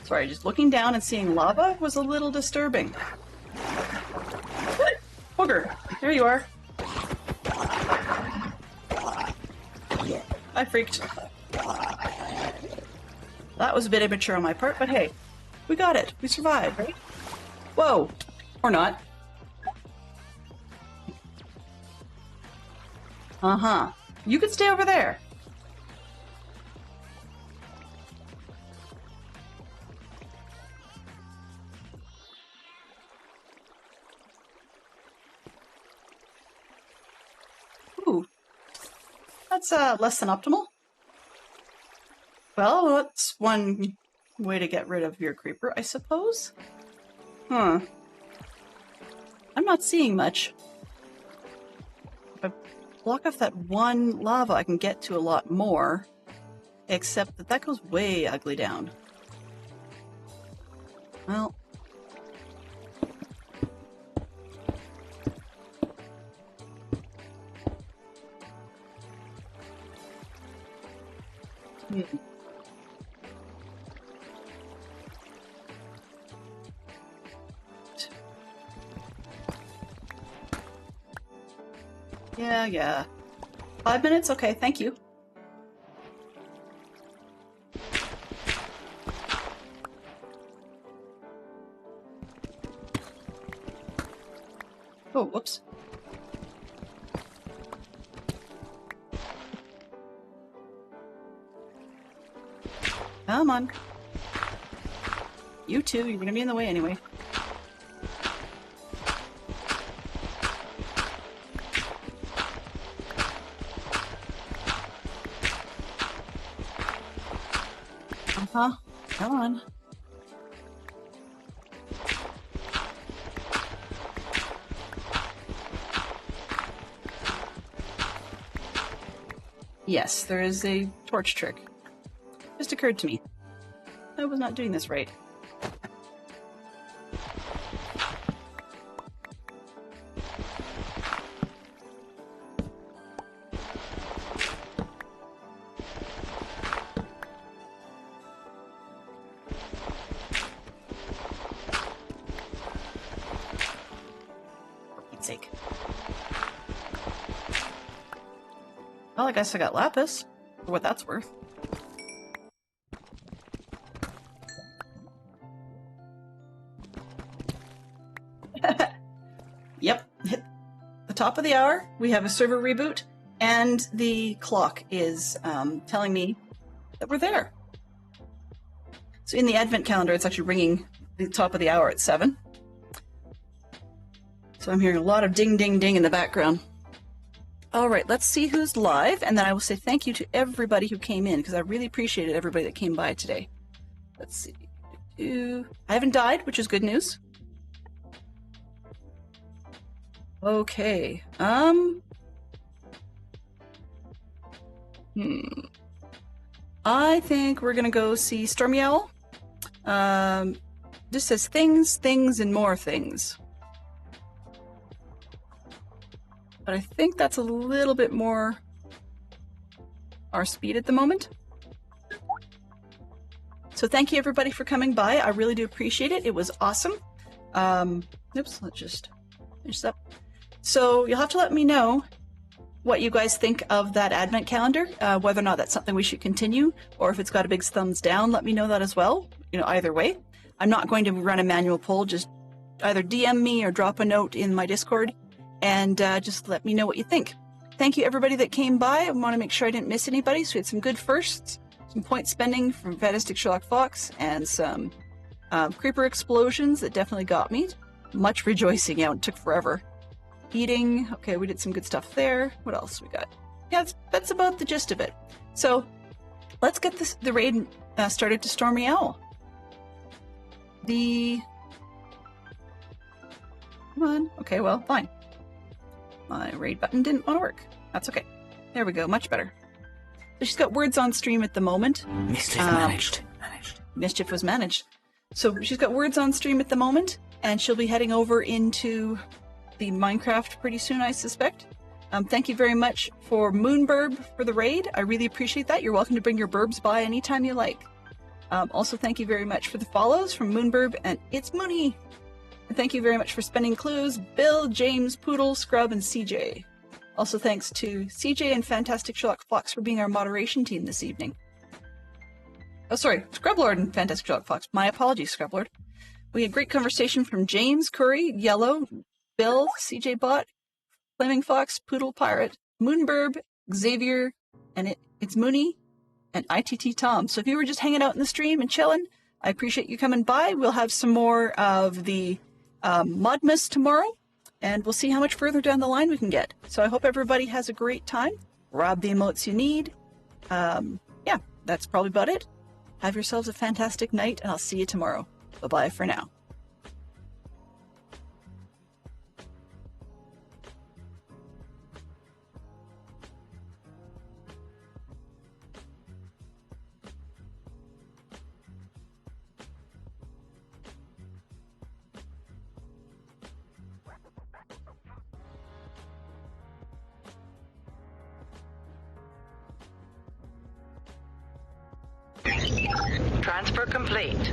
Sorry, just looking down and seeing lava was a little disturbing. Booger! There you are. I freaked. That was a bit immature on my part, but hey, we got it. We survived, right? Whoa! Or not. Uh-huh. You could stay over there. Ooh. That's less than optimal. Well, that's one way to get rid of your creeper, I suppose. Huh. I'm not seeing much. If I block off that one lava, I can get to a lot more. Except that that goes way ugly down. Well. Yeah. 5 minutes? Okay, thank you. Oh, whoops. Come on. You too, you're gonna be in the way anyway. Uh-huh. Come on. Yes, there is a torch trick. Just occurred to me. I was not doing this right. For Pete's sake. Well, I guess I got lapis, for what that's worth. Yep, hit the top of the hour. We have a server reboot, and the clock is telling me that we're there. So in the advent calendar, it's actually ringing the top of the hour at 7. So I'm hearing a lot of ding, ding, ding in the background. All right, let's see who's live, and then I will say thank you to everybody who came in, because I really appreciated everybody that came by today. Let's see. I haven't died, which is good news. Okay. I think we're gonna go see Stormy Owl. This says things, things, and more things. But I think that's a little bit more our speed at the moment. So thank you everybody for coming by. I really do appreciate it. It was awesome. Oops, let's just finish this up. So you'll have to let me know what you guys think of that advent calendar, whether or not that's something we should continue, or if it's got a big thumbs down, let me know that as well. You know, either way. I'm not going to run a manual poll, just either DM me or drop a note in my Discord, and just let me know what you think. Thank you everybody that came by. I want to make sure I didn't miss anybody, so we had some good firsts, some point spending from Fantastic Sherlock Fox, and some creeper explosions that definitely got me. Much rejoicing. Yeah, it took forever. Eating. Okay, we did some good stuff there. What else we got? Yeah, that's about the gist of it. So let's get the raid started to Stormy Owl. Come on. Okay, well, fine. My raid button didn't want to work. That's okay. There we go. Much better. So she's got words on stream at the moment. Mischief managed. Mischief was managed. So she's got words on stream at the moment, and she'll be heading over into the Minecraft pretty soon, I suspect. Thank you very much for Moonburb for the raid. I really appreciate that. You're welcome to bring your burbs by anytime you like. Also, thank you very much for the follows from Moonburb and It's Mooney. And thank you very much for spending clues, Bill, James, Poodle, Scrub, and CJ. Also thanks to CJ and Fantastic Sherlock Fox for being our moderation team this evening. Oh, sorry, Scrublord and Fantastic Sherlock Fox. My apologies, Scrublord. We had great conversation from James, Curry, Yellow, Bill, CJ Bot, Flaming Fox, Poodle Pirate, Moonburb, Xavier, and It's Mooney, and ITT Tom. So if you were just hanging out in the stream and chilling, I appreciate you coming by. We'll have some more of the Modsmas tomorrow, and we'll see how much further down the line we can get. So I hope everybody has a great time. Rob the emotes you need. Yeah, that's probably about it. Have yourselves a fantastic night, and I'll see you tomorrow. Bye-bye for now. Transfer complete.